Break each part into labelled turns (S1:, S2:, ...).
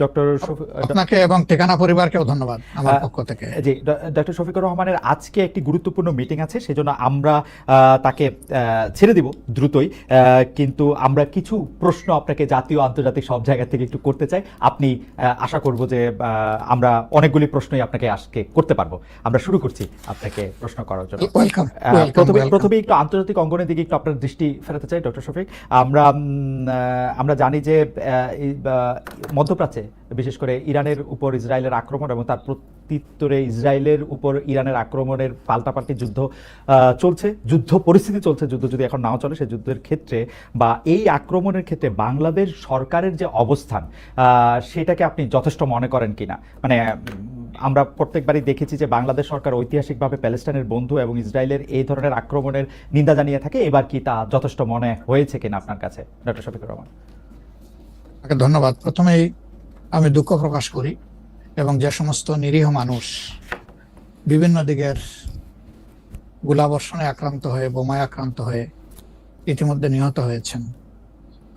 S1: Doctor
S2: আপনাকে এবং ঠিকানা পরিবারকেও ধন্যবাদ আমার পক্ষ থেকে।
S1: জি, ডক্টর শফিকুর রহমানের আজকে একটি গুরুত্বপূর্ণ মিটিং আছে, সেজন্য আমরা তাকে ছেড়ে দিব দ্রুতই, কিন্তু আমরা কিছু প্রশ্ন আপনাকে জাতীয় আন্তর্জাতিক সব জায়গা থেকে একটু করতে চাই। আপনি আশা করব যে আমরা অনেকগুলি প্রশ্নই আপনাকে আজকে করতে পারবো। আমরা শুরু করছি আপনাকে প্রশ্ন করার জন্য। প্রথমে একটু আন্তর্জাতিক অঙ্গনের দিকে একটু আপনার দৃষ্টি ফেরাতে চাই ডক্টর শফিক। আমরা জানি যে মধ্যপ্রাচ্যে বিশেষ করে ইরানের উপর ইসরায়েলের আক্রমণ এবং তার প্রত্যুত্তরে ইসরায়েলের উপর ইরানের আক্রমণের পাল্টাপাল্টি যুদ্ধ চলছে, যুদ্ধ পরিস্থিতি চলছে। যুদ্ধ যদি এখন নাও চলে, সেই যুদ্ধের ক্ষেত্রে বা এই আক্রমণের ক্ষেত্রে বাংলাদেশ সরকারের যে অবস্থান, সেটাকে আপনি যথেষ্ট মনে করেন কিনা? মানে আমরা প্রত্যেকবারই দেখেছি যে বাংলাদেশ সরকার ঐতিহাসিকভাবে প্যালেস্টাইনের বন্ধু এবং ইসরায়েলের এই ধরনের আক্রমণের নিন্দা জানিয়ে থাকে। এবার কি তা যথেষ্ট মনে হয়েছে কিনা আপনার কাছে, ডক্টর শফিকুর রহমান?
S2: ধন্যবাদ। প্রথমেই আমি দুঃখ প্রকাশ করি এবং যে সমস্ত নিরীহ মানুষ বিভিন্ন দিকের গোলাবর্ষণে আক্রান্ত হয়ে, বোমায় আক্রান্ত হয়ে ইতিমধ্যে নিহত হয়েছেন,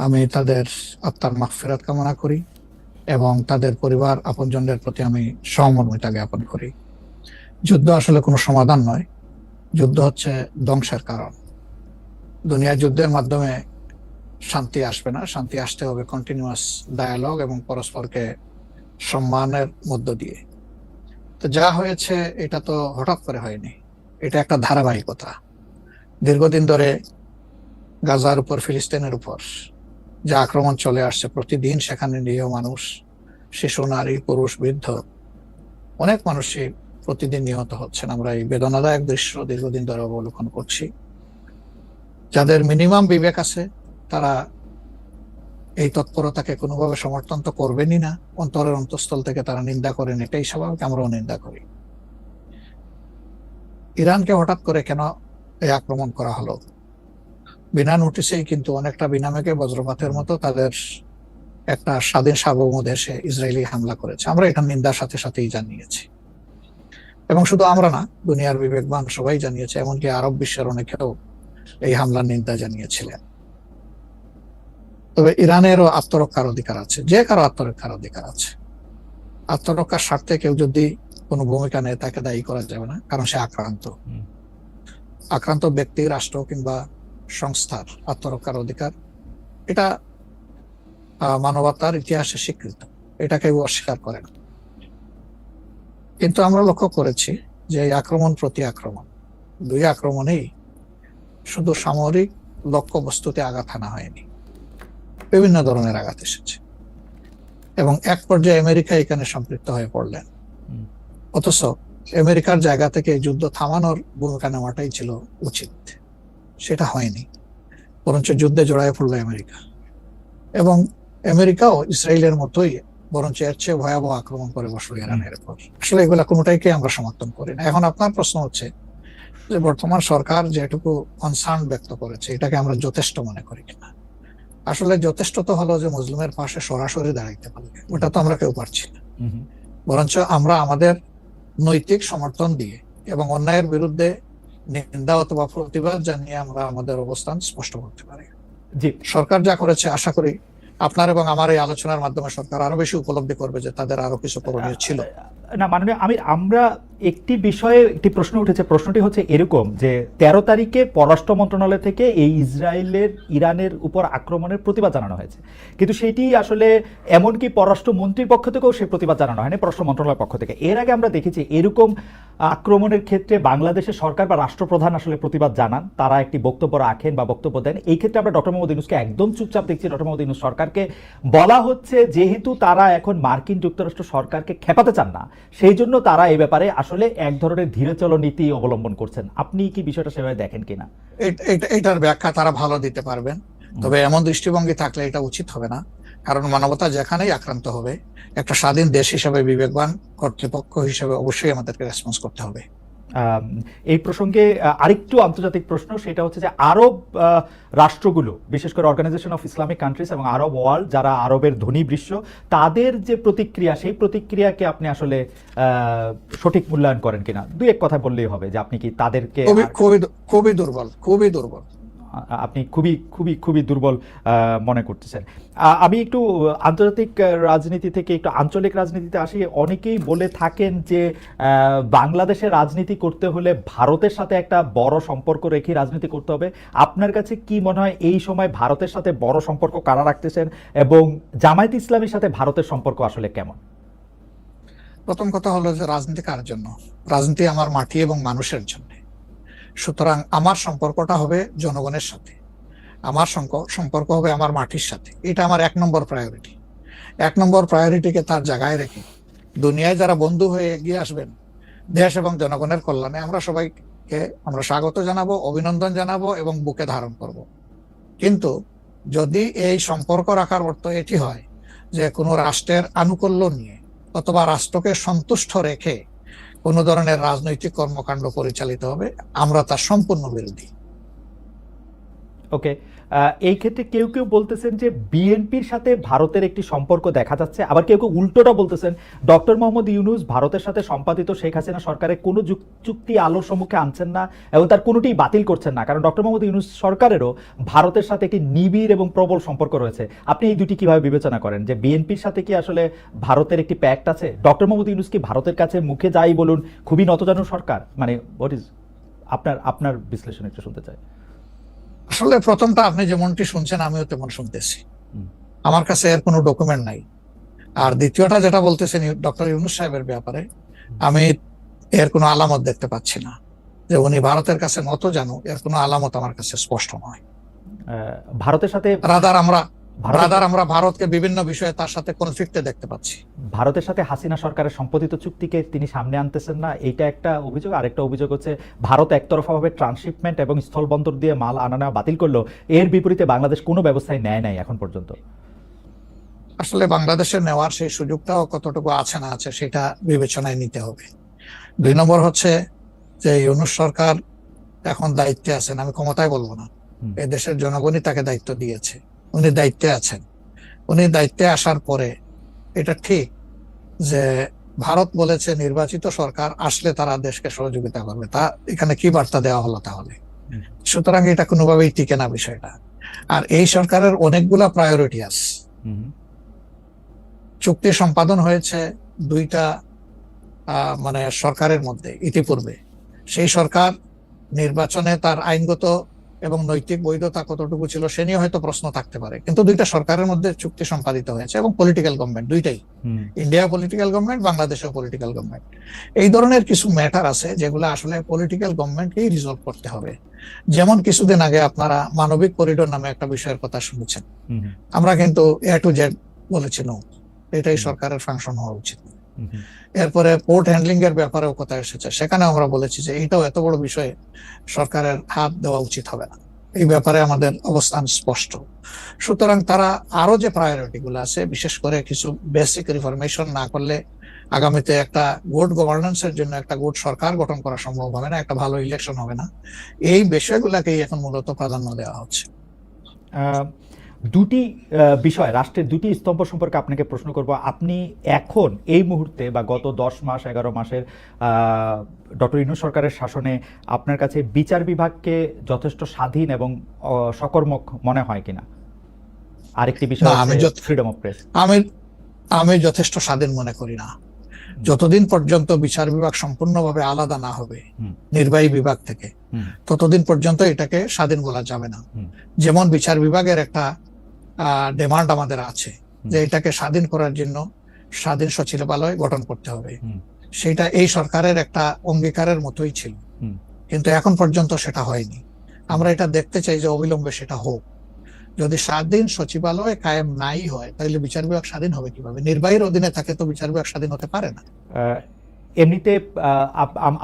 S2: আমি তাদের আত্মার মাগফিরাত কামনা করি এবং তাদের পরিবার আপনজনদের প্রতি আমি সহমর্মিতা জ্ঞাপন করি। যুদ্ধ আসলে কোনো সমাধান নয়, যুদ্ধ হচ্ছে ধ্বংসের কারণ। দুনিয়ার যুদ্ধের মাধ্যমে শান্তি আসবে না, শান্তি আসতে হবে কন্টিনিউয়াস ডায়ালগ এবং পরস্পরকে সম্মানের মধ্য দিয়ে। তো যা হয়েছে এটা তো হঠাৎ করে হয়নি, এটা একটা ধারাবাহিকতা। দীর্ঘদিন ধরে গাজার উপর, ফিলিস্তিনের উপর যে আক্রমণ চলে আসছে, প্রতিদিন সেখানে নিরীহ মানুষ, শিশু, নারী, পুরুষ, বৃদ্ধ, অনেক মানুষই প্রতিদিন নিহত হচ্ছেন। আমরা এই বেদনাদায়ক দৃশ্য দীর্ঘদিন ধরে অবলোকন করছি। যাদের মিনিমাম বিবেক আছে তারা এই তৎপরতাকে কোনোভাবে সমর্থন তো করবেনই না, অন্তরের অন্তঃস্থল থেকে তারা নিন্দা করেন, এটাই স্বাভাবিক, আমরাও নিন্দা করি। ইরানকে হঠাৎ করে কেন এই আক্রমণ করা হলো? বিনা নোটিশেই কিন্তু অনেকটা বিনামেকে বজ্রপাতের মতো তাদের একটা স্বাধীন সার্বভৌম দেশে ইসরায়েলি হামলা করেছে। আমরা এটা নিন্দার সাথে সাথেই জানিয়েছি এবং শুধু আমরা না, দুনিয়ার বিবেকবান সবাই জানিয়েছে, এমনকি আরব বিশ্বের অনেকেও এই হামলার নিন্দা জানিয়েছিলেন। তবে ইরানেরও আত্মরক্ষার অধিকার আছে, যে কারো আত্মরক্ষার অধিকার আছে। আত্মরক্ষার স্বার্থে কেউ যদি কোনো ভূমিকা নেয় তাকে দায়ী করা যাবে না, কারণ সে আক্রান্ত। আক্রান্ত ব্যক্তি, রাষ্ট্র কিংবা সংস্থার আত্মরক্ষার অধিকার, এটা মানবতার ইতিহাসে স্বীকৃত, এটা কেউ অস্বীকার করে না। কিন্তু আমরা লক্ষ্য করেছি যে এই আক্রমণ প্রতি আক্রমণ, দুই আক্রমণেই শুধু সামরিক লক্ষ্য বস্তুতে আঘাত হানা হয়নি, বিভিন্ন ধরনের আঘাত এসেছে এবং এক পর্যায়ে আমেরিকা এখানে সম্পৃক্ত হয়ে পড়লেন। অথচ আমেরিকার জায়গা থেকে যুদ্ধ থামানোর ভূমিকা নেওয়াটাই ছিল উচিত, সেটা হয়নি, বরঞ্চ যুদ্ধে জড়ায় পড়লো আমেরিকা এবং আমেরিকাও ইসরায়েলের মতোই বরঞ্চ এর চেয়ে ভয়াবহ আক্রমণ করে বসলো ইরানের উপর। আসলে এগুলা কোনোটাইকে আমরা সমর্থন করি না। এখন আপনার প্রশ্ন হচ্ছে যে বর্তমান সরকার যেটুকু কনসার্ন ব্যক্ত করেছে এটাকে আমরা যথেষ্ট মনে করি কিনা। আসলে যথেষ্ট তো হলো যে মুসলিমের পাশে সরাসরি দাঁড়াইতে পারবে, ওটা তো আমরা কেউ পারছি না। বরঞ্চ আমরা আমাদের নৈতিক সমর্থন দিয়ে এবং অন্যায়ের বিরুদ্ধে নিন্দা অথবা প্রতিবাদ জানিয়ে আমরা আমাদের অবস্থান স্পষ্ট করতে পারি। সরকার যা করেছে, আশা করি আপনার এবং আমার এই আলোচনার মাধ্যমে সরকার আরো বেশি উপলব্ধি করবে যে তাদের আরো কিছু করণীয় ছিল।
S1: না মাননীয় আমির, আমরা একটি বিষয়ে একটি প্রশ্ন উঠেছে, প্রশ্নটি হচ্ছে এরকম যে 13 তারিখে পররাষ্ট্র মন্ত্রণালয় থেকে এই ইসরায়েলের ইরানের উপর আক্রমণের প্রতিবাদ জানানো হয়েছে, কিন্তু সেটি আসলে এমনকি পররাষ্ট্রমন্ত্রীর পক্ষ থেকেও সেই প্রতিবাদ জানানো হয়নি, পররাষ্ট্র মন্ত্রণালয়ের পক্ষ থেকে। এর আগে আমরা দেখেছি এরকম আক্রমণের ক্ষেত্রে বাংলাদেশের সরকার বা রাষ্ট্রপ্রধান আসলে প্রতিবাদ জানান, তারা একটি বক্তব্য রাখেন বা বক্তব্য দেন। এই ক্ষেত্রে আমরা ডক্টর মোহাম্মদ ইউনূসকে একদম চুপচাপ দেখছি। ডক্টর মোহাম্মদ ইউনূস সরকারকে বলা হচ্ছে যেহেতু তারা এখন মার্কিন যুক্তরাষ্ট্র সরকারকে খেপাতে চান না, সেই জন্য তারা এই ব্যাপারে আসলে এক ধরনের ধীরে চলো নীতি অবলম্বন করছেন। আপনি কি বিষয়টা সেভাবে দেখেন কিনা?
S2: এটার ব্যাখ্যা তারা ভালো দিতে পারবেন, তবে এমন দৃষ্টিভঙ্গি থাকলে এটা উচিত হবে না, কারণ মানবতা যেখানেই আক্রান্ত হবে একটা স্বাধীন দেশ হিসেবে, বিবেকবান কর্তৃপক্ষ হিসেবে অবশ্যই আমাদেরকে রেসপন্স করতে হবে।
S1: এই প্রসঙ্গে আরেকটু আন্তর্জাতিক প্রশ্ন, সেটা হচ্ছে যে আরব রাষ্ট্রগুলো, বিশেষ করে অর্গানাইজেশন অফ ইসলামিক কান্ট্রিজ এবং আরব ওয়ার্ল্ড, যারা আরবের ধনী বিশ্ব, তাদের যে প্রতিক্রিয়া, সেই প্রতিক্রিয়াকে আপনি আসলে সঠিক মূল্যায়ন করেন কিনা? দুই এক কথা বললেই হবে যে আপনি কি তাদেরকে?
S2: খুবই দুর্বল, খুবই দুর্বল।
S1: আপনি খুবই খুবই খুবই দুর্বল মনে করতেছেন। আমি একটু আন্তর্জাতিক রাজনীতি থেকে একটু আঞ্চলিক রাজনীতিতে আসি। অনেকেই বলে থাকেন যে বাংলাদেশের রাজনীতি করতে হলে ভারতের সাথে একটা বড় সম্পর্ক রেখে রাজনীতি করতে হবে। আপনার কাছে কি মনে হয় এই সময় ভারতের সাথে বড় সম্পর্ক কারা রাখতেছেন এবং জামায়াত ইসলামীর সাথে ভারতের সম্পর্ক আসলে কেমন?
S2: প্রথম কথা হলো যে রাজনীতি কার জন্য? রাজনীতি আমার মাটি এবং মানুষের জন্য। সুতরাং আমার সম্পর্কটা হবে জনগণের সাথে, আমার সম্পর্ক হবে আমার মাটির সাথে। এটা আমার 1 নম্বর প্রায়োরিটি। 1 নম্বর প্রায়োরিটিকে তার জায়গায় রেখে দুনিয়ায় যারা বন্ধু হয়ে এগিয়ে আসবেন দেশ এবং জনগণের কল্যাণে, আমরা সবাইকে আমরা স্বাগত জানাবো, অভিনন্দন জানাবো এবং বুকে ধারণ করব। কিন্তু যদি এই সম্পর্ক রাখার অর্থ এটি হয় যে কোনো রাষ্ট্রের আনুকূল্য নিয়ে অথবা রাষ্ট্রকে সন্তুষ্ট রেখে কোনো ধরনের রাজনৈতিক কর্মকাণ্ড পরিচালিত হবে, আমরা তার সম্পূর্ণ বিরোধী।
S1: ওকে, এই ক্ষেত্রে কেউ কেউ বলতেছেন যে বিএনপির সাথে ভারতের একটি সম্পর্ক দেখা যাচ্ছে, আবার কেউ কেউ উল্টোটা বলতেছেন ডক্টর মোহাম্মদ ইউনূস ভারতের সাথে সম্পাদিত শেখ হাসিনা সরকারের কোনো চুক্তি আলোর সম্মুখে আনছেন না এবং তার কোনোটি বাতিল করছেন না, কারণ ডক্টর মোহাম্মদ ইউনূস সরকারেরও ভারতের সাথে একটি নিবিড় এবং প্রবল সম্পর্ক রয়েছে। আপনি এই দুটি কিভাবে বিবেচনা করেন যে বিএনপির সাথে কি আসলে ভারতের একটি প্যাক্ট আছে? ডক্টর মোহাম্মদ ইউনূস কি ভারতের কাছে মুখে যাই বলুন খুবই নতজানু সরকার? মানে হোয়াট ইজ আপনার বিশ্লেষণ একটু শুনতে চাই।
S2: আসলে প্রথমটা আপনি যেমনটি শুনছেন আমিও তেমন শুনতেছি, আমার কাছে এর কোনো ডকুমেন্ট নাই। আর দ্বিতীয়টা যেটা বলতেছেন ডক্টর ইউনূস সাহেবের ব্যাপারে, আমি এর কোনো আলামত দেখতে পাচ্ছি না যে উনি ভারতের কাছে নত জানো, এর কোনো আলামত আমার কাছে স্পষ্ট নয়।
S1: ভারতের সাথে
S2: আমরা ভারতকে বিভিন্ন বিষয়ে তার সাথে কনফ্লিক্টে দেখতে পাচ্ছি।
S1: ভারতের সাথে হাসিনা সরকারের সম্পাদিত চুক্তিকে তিনি সামনে আনতেছেন না, এইটা একটা অভিযোগ। আরেকটা অভিযোগ হচ্ছে ভারত একতরফাভাবে ট্রান্সশিপমেন্ট এবং স্থলবন্দর দিয়ে মাল আনা নেওয়া বাতিল করলো, এর বিপরীতে বাংলাদেশ কোনো ব্যবস্থাই নেয় নাই এখন পর্যন্ত।
S2: আসলে বাংলাদেশের নেওয়ার সেই সুযোগটাও কতটুকু আছে না আছে সেটা বিবেচনায় নিতে হবে। 2 নম্বর হচ্ছে যে ইউনূস সরকার এখন দায়িত্বে আছেন, আমি ক্ষমতায় বলবো না, এই দেশের জনগণই তাকে দায়িত্ব দিয়েছে, উনি দায়িত্বে আছেন। উনি দায়িত্বে আসার পরে এটা ঠিক যে ভারত বলেছে নির্বাচিত সরকার আসলে তারা দেশকে সহযোগিতা করবে, তা এখানে কি বার্তা দেওয়া হলো তাহলে? সুতরাং এটা কোনোভাবেই টিকে না বিষয়টা। আর এই সরকারের অনেকগুলা প্রায়োরিটি আছে। চুক্তি সম্পাদন হয়েছে 2টা মানে সরকারের মধ্যে ইতিপূর্বে। সেই সরকার নির্বাচনে তার আইনগত এবং নৈতিক বৈধতা কতটুকু ছিল সে নিয়ে হয়তো প্রশ্ন থাকতে পারে, কিন্তু 2টা সরকারের মধ্যে চুক্তি সম্পাদিত হয়েছে এবং পলিটিক্যাল গভর্নমেন্ট দুইটাই, ইন্ডিয়া পলিটিক্যাল গভর্নমেন্ট, বাংলাদেশেও পলিটিক্যাল গভর্নমেন্ট। এই ধরনের কিছু ম্যাটার আছে যেগুলো আসলে পলিটিক্যাল গভর্নমেন্টকেই রিজলভ করতে হবে। যেমন কিছুদিন আগে আপনারা মানবিক করিডোর নামে একটা বিষয়ের কথা শুনেছেন, আমরা কিন্তু A to Z বলেছি নো, এটাই সরকারের ফাংশন হওয়া উচিত। এরপরে পোর্ট হ্যান্ডলিং এর ব্যাপারেও কথা এসেছে, সেখানে আমরা বলেছি যে এইটাও এত বড় বিষয়ে সরকারের হাত দেওয়া উচিত হবে না, এই ব্যাপারে আমাদের অবস্থান স্পষ্ট। সুতরাং তারা আরো যে প্রায়োরিটি গুলো আছে, বিশেষ করে কিছু বেসিক রিফরমেশন না করলে আগামীতে একটা গুড গভর্নেন্স এর জন্য একটা গুড সরকার গঠন করা সম্ভব হবে না, একটা ভালো ইলেকশন হবে না, এই বিষয়গুলোকেই এখন মূলত প্রাধান্য দেওয়া হচ্ছে।
S1: দুটি বিষয়, রাষ্ট্রের দুটি স্তম্ভ সম্পর্কে আপনাকে প্রশ্ন করব। আপনি এখন এই মুহূর্তে বা গত 10 মাস 11 মাসের ডক্টর ইউনূস সরকারের শাসনে আপনার কাছে বিচার বিভাগকে যথেষ্ট স্বাধীন এবং সকর্মক মনে হয় কিনা? আরেকটি বিষয় ফ্রিডম অফ প্রেস।
S2: আমি যথেষ্ট স্বাধীন মনে করি না। যতদিন পর্যন্ত বিচার বিভাগ সম্পূর্ণভাবে আলাদা না হবে নির্বাহী বিভাগ থেকে, ততদিন পর্যন্ত এটাকে স্বাধীন বলা যাবে না। যেমন বিচার বিভাগের একটা ডিমান্ড আমাদের আছে যে এটাকে স্বাধীন করার জন্য স্বাধীন সচিবালয় গঠন করতে হবে, সেটা এই সরকারের একটা অঙ্গীকারের মতোই ছিল, কিন্তু এখন পর্যন্ত সেটা হয়নি। আমরা এটা দেখতে চাই যে অবিলম্বে সেটা হোক। যদি স্বাধীন সচিবালয় কায়েম নাই হয় তাহলে বিচার বিভাগ স্বাধীন হবে কিভাবে? নির্বাহীর অধীনে থাকে তো বিচার বিভাগ স্বাধীন হতে পারে না।
S1: এমনিতে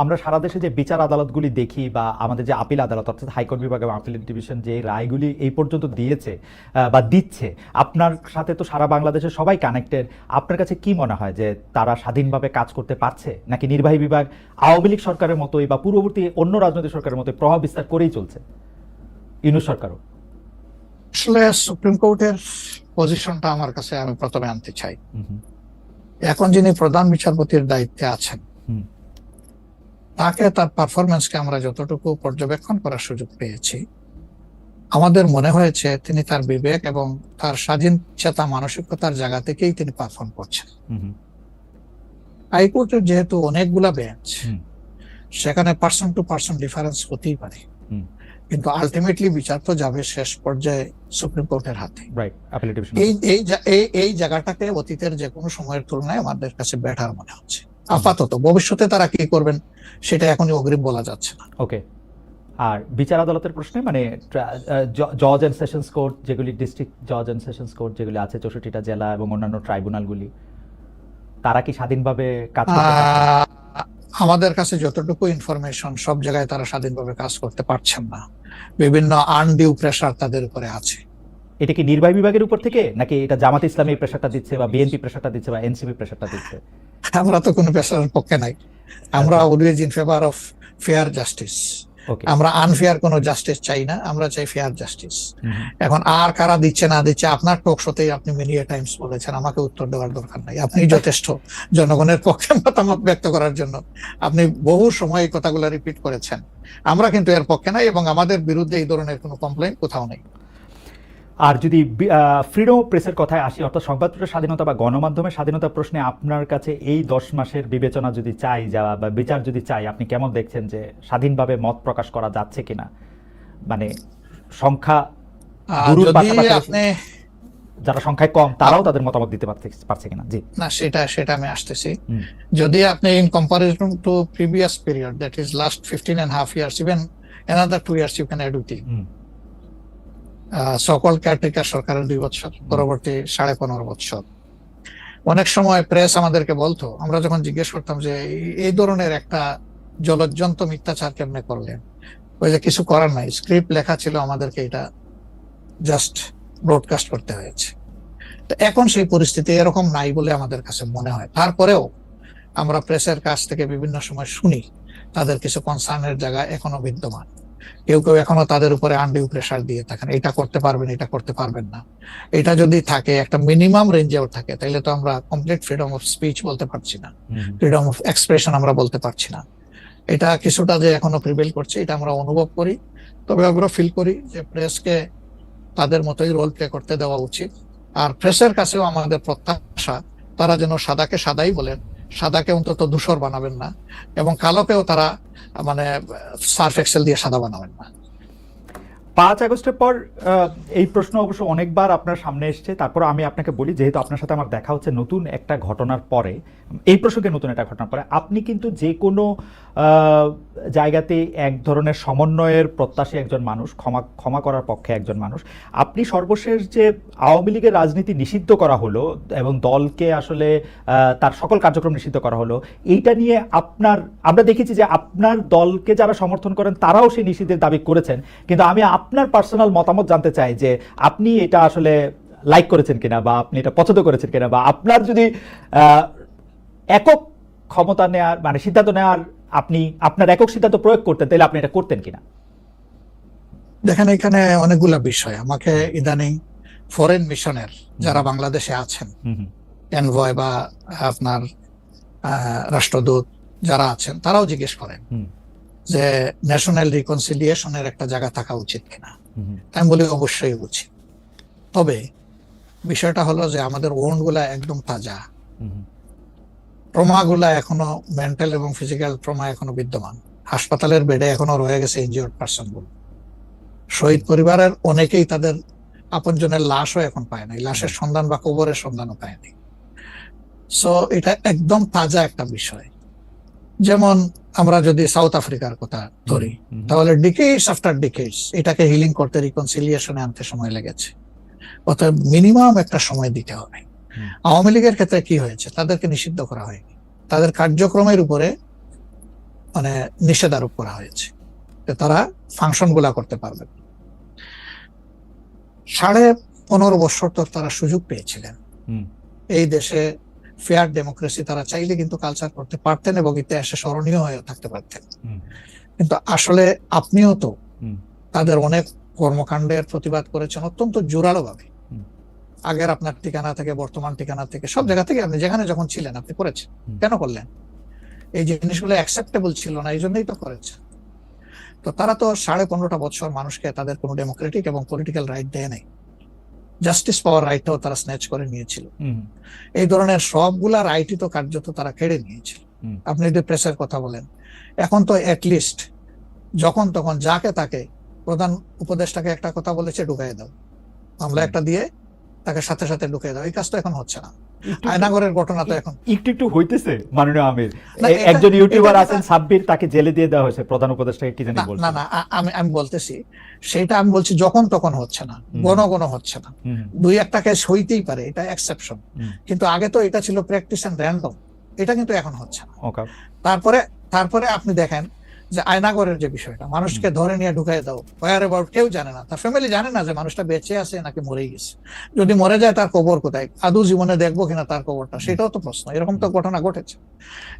S1: আমরা সারা দেশে যে বিচার আদালতগুলি দেখি বা আমাদের যে আপিল আদালত অর্থাৎ হাইকোর্ট বিভাগ এবং আপিল ডিভিশন যে রায়গুলি এই পর্যন্ত দিয়েছে বা দিচ্ছে, আপনার সাথে তো সারা বাংলাদেশের সবাই কানেক্টেড, আপনার কাছে কি মনে হয় যে তারা স্বাধীনভাবে কাজ করতে পারছে নাকি নির্বাহী বিভাগ আওয়ামী লীগ সরকারের মতোই বা পূর্ববর্তী অন্য রাজনৈতিক সরকারের মতোই প্রভাব বিস্তার করেই চলছে? ইউনূস সরকারও
S2: আসলে সুপ্রিম কোর্টের পজিশনটা আমার কাছে আমি প্রথমে আনতে চাই। এখন যিনি প্রধান বিচারপতির দায়িত্বে আছেন তাকে, তার পারফরমেন্সকে আমরা যতটুকু পর্যবেক্ষণ করার সুযোগ পেয়েছি, আমাদের মনে হয়েছে তিনি তার বিবেক এবং তার স্বাধীন চেতা মানসিকতার জায়গা থেকেই তিনি পারফর্ম করছেন। হাইকোর্টের যেহেতু অনেকগুলা বেঞ্চ, সেখানে পার্সন টু পার্সন ডিফারেন্স হতেই পারে, কিন্তু আলটিমেটলি বিচার তো যাবে শেষ পর্যায়ে সুপ্রিম কোর্টের হাতে। এই জায়গাটাকে অতীতের যে কোনো সময়ের তুলনায় আমাদের কাছে বেটার মনে হচ্ছে। আপাতত ভবিষ্যতে তারা কি করবেন সেটা এখনই অগ্রিম বলা যাচ্ছে না।
S1: ওকে। আর বিচার আদালতের প্রশ্নে মানে জজ এন্ড সেশনস কোর্ট যেগুলি, ডিস্ট্রিক্ট জজ এন্ড সেশনস কোর্ট যেগুলি আছে 64টা জেলা এবং অন্যান্য ট্রাইব্যুনালগুলি, তারা কি স্বাধীনভাবে কাজ করতে পারছে?
S2: আমাদের কাছে যতটুকু ইনফরমেশন, সব জায়গায় তারা স্বাধীনভাবে কাজ করতে পারছেন না, বিভিন্ন আনডিউ প্রেসার তাদের উপরে আছে।
S1: এটা কি নির্বাহী বিভাগের উপর থেকে, নাকি এটা জামাত ইসলামী প্রেসারটা দিচ্ছে, বা বিএনপি প্রেসারটা দিচ্ছে, বা এনসিপি প্রেসারটা দিচ্ছে?
S2: আমরা তো কোনো প্রেসারের পক্ষে নাই, আমরা always in favour of fair justice. আমরা আনফেয়ার কোনো জাস্টিস চাই না, আমরা চাই ফেয়ার জাস্টিস। এখন আর কারা দিচ্ছে না দিচ্ছে, আপনার টক শোতেই আপনি মেনি টাইমস বলেছেন, আমাকে উত্তর দেওয়ার দরকার নাই। আপনি যথেষ্ট জনগণের পক্ষে মতামত ব্যক্ত করার জন্য আপনি বহু সময় এই কথাগুলো রিপিট করেছেন। আমরা কিন্তু এর পক্ষে নাই এবং আমাদের বিরুদ্ধে এই ধরনের কোনো কমপ্লেইন কোথাও নেই।
S1: আর যদি ফ্রিডম অফ প্রেসের কথায় আসি, অর্থাৎ সংবাদপত্রের স্বাধীনতা বা গণমাধ্যমের স্বাধীনতা প্রশ্নে আপনার কাছে এই 10 মাসের বিবেচনা যদি চাই যাওয়া বা বিচার যদি চাই, আপনি কেমন দেখছেন যে স্বাধীনভাবে মত প্রকাশ করা যাচ্ছে কিনা? মানে সংখ্যা আপনি যারা সংখ্যায় কম তারাও তাদের মতামত দিতে পারছে কিনা? জি
S2: না, সেটা আমি আসতেছি। যদি আপনি in comparison two previous period, that is last 15.5 years, even another 2 years you can add with it. সকল কেয়ারটেকার সরকারের 2 বছর, পরবর্তী 15.5 বছর। অনেক সময় প্রেস আমাদেরকে বলতো, আমরা যখন জিজ্ঞেস করতাম যে এই ধরনের একটা জলজ্জন্ত মিথ্যাচার কেমনে করলেন, ওই যে কিছু করার নাই, স্ক্রিপ্ট লেখা ছিল, আমাদেরকে এটা জাস্ট ব্রডকাস্ট করতে হয়েছে। তো এখন সেই পরিস্থিতি এরকম নাই বলে আমাদের কাছে মনে হয়। তারপরেও আমরা প্রেসের কাছ থেকে বিভিন্ন সময় শুনি তাদের কিছু কনসার্নের জায়গা এখনো বিদ্যমান। কেউ কেউ এখনো তাদের উপরে আনডিউ প্রেসার দিয়ে থাকেন, এটা করতে পারবেন, এটা করতে পারবেন না। এটা যদি থাকে, একটা মিনিমাম রেঞ্জেও থাকে, তাহলে তো আমরা কমপ্লিট ফ্রিডম অফ স্পিচ বলতে পারছি না, ফ্রিডম অফ এক্সপ্রেশন আমরা বলতে পারছি না। এটা কিছুটা যে এখনো প্রিভেল করছে, এটা আমরা অনুভব করি। তবে আমরা ফিল করি যে প্রেসকে তাদের মতোই রোল প্লে করতে দেওয়া উচিত। আর প্রেসের কাছেও আমাদের প্রত্যাশা, তারা যেন সাদাকে সাদাই বলেন, সাদাকে অন্তত ধূসর বানাবেন না, এবং কালোকেও তারা মানে সার্ফ এক্সেল দিয়ে সাদা বানাবেন না।
S1: 5 আগস্টের পর এই প্রশ্ন অবশ্য অনেকবার আপনার সামনে এসছে। তারপর আমি আপনাকে বলি, যেহেতু আপনার সাথে আমার দেখা হচ্ছে নতুন একটা ঘটনার পরে, এই প্রসঙ্গে নতুন একটা ঘটনার পরে, আপনি কিন্তু যে কোনো জায়গাতে এক ধরনের সমন্বয়ের প্রত্যাশী একজন মানুষ, ক্ষমা করার পক্ষে একজন মানুষ। আপনি সর্বশেষ যে আওয়ামী লীগের রাজনীতি নিষিদ্ধ করা হলো এবং দলকে আসলে তার সকল কার্যক্রম নিষিদ্ধ করা হলো, এইটা নিয়ে আমরা দেখেছি যে আপনার দলকে যারা সমর্থন করেন তারাও সেই নিষিদ্ধের দাবি করেছেন। কিন্তু আমি আপনার পার্সোনাল মতামত জানতে চাই যে আপনি এটা আসলে লাইক করেছেন কিনা, বা আপনি এটা পছন্দ করেছেন কিনা, বা আপনার যদি একক ক্ষমতা নেওয়ার মানে সিদ্ধান্ত নেওয়ার, আপনি আপনার একক সিদ্ধান্ত প্রয়োগ করতেন, তাহলে আপনি এটা করতেন কিনা?
S2: দেখেন, এখানে অনেকগুলা বিষয়। আমাকে ইদানিং ফরেন মিশনের যারা বাংলাদেশে আছেন, এনভয় বা আপনার রাষ্ট্রদূত যারা আছেন, তারাও জিজ্ঞেস করেন যে ন্যাশনাল রিকনসিলিয়েশনের একটা জায়গা থাকা উচিত কিনা। আমি বলি অবশ্যই উচিত। তবে বিষয়টা হলো যে আমাদের ওন্ড গুলা একদম তাজা, ট্রমা গুলা এখনো, মেন্টাল এবং ফিজিক্যাল ট্রমা এখনো বিদ্যমান। হাসপাতালের বেডে এখনো রয়ে গেছে ইনজিওর্ড পারসন গুলো। শহীদ পরিবারের অনেকেই তাদের আপনজনের লাশও এখন পায় নাই, লাশের সন্ধান বা কবরের সন্ধানও পায়নি। সো এটা একদম তাজা একটা বিষয়। যেমন আমরা যদি সাউথ আফ্রিকার কথা ধরি, তাহলে ডিকেডস আফটার ডিকেডস এটাকে হিলিং করতে, রিকনসিলিয়েশনে আনতে সময় লেগেছে। অতএব মিনিমাম একটা সময় দিতে হবে। আওয়ামী লীগের ক্ষেত্রে কি হয়েছে, তাদেরকে নিষিদ্ধ করা হয়নি, তাদের কার্যক্রমের উপরে মানে নিষেধারোপ করা হয়েছে, তারা ফাংশন গুলা করতে পারবে। 15.5 বছর তো তারা সুযোগ পেয়েছিলেন এই দেশে ফেয়ার ডেমোক্রেসি, তারা চাইলে কিন্তু কালচার করতে পারতেন এবং ইতিহাসে স্মরণীয় হয়ে থাকতে পারতেন। কিন্তু আসলে আপনিও তো তাদের অনেক কর্মকাণ্ডের প্রতিবাদ করেছেন অত্যন্ত জোরালো ভাবে। আগের আপনার ঠিকানা থেকে, বর্তমান ঠিকানা থেকে, সব জায়গা থেকে আপনি যেখানে যখন ছিলেন আপনি করেছেন। কেন করলেন? এই জিনিসগুলো অ্যাকসেপ্টেবল ছিল না, এই জন্যই তো করেছেন। তো তারা তো 15.5 বছর মানুষকে তাদের কোনো ডেমোক্রেটিক এবং পলিটিক্যাল রাইট দেয় নাই, জাস্টিস পাওয়ার রাইটটাও তারা স্ন্যাচ করে নিয়েছিল। এই ধরনের সবগুলা রাইটই তো কার্যত তারা কেড়ে নিয়েছিল। আপনি যদি প্রেসের কথা বলেন, এখন তো অ্যাটলিস্ট যখন তখন যাকে তাকে প্রধান উপদেষ্টাকে একটা কথা বলেছে ঢুকাই দাও, মামলা একটা দিয়ে তাকে সাথে সাথে ঢুকিয়ে দাও, এই কাজ তো এখন হচ্ছে না। আয়নাগরের ঘটনা তো এখন
S1: একটু হইতেছে মাননীয় আমির।
S2: না,
S1: একজন ইউটিউবার আছেন সাব্বির, তাকে জেলে দিয়ে দেওয়া হয়েছে, প্রধান উপদেষ্টাকে কি জানি বলছে।
S2: না, আমি বলতেছি সেটা, আমি বলছি যখন তখন হচ্ছে না, ঘন হচ্ছে না, দুই একটা কেস হইতেই পারে, এটা এক্সেপশন, কিন্তু আগে তো এটা ছিল প্র্যাকটিস এন্ড র্যান্ডম, এটা কিন্তু এখন হচ্ছে না। তারপরে আপনি দেখেন যে আয়নাগরের যে বিষয়টা, মানুষকে ধরে নিয়ে ঢুকাই দাও, ওয়ার অ্যাবাউট, কেউ জানে না, তার ফ্যামিলি জানে না যে মানুষটা বেঁচে আছে নাকি মরেই গেছে, যদি মরে যায় তার কবর কোথায়, আদৌ জীবনে দেখবো কিনা তার কবরটা, সেটাও তো প্রশ্ন। এরকম তো ঘটনা ঘটেছে,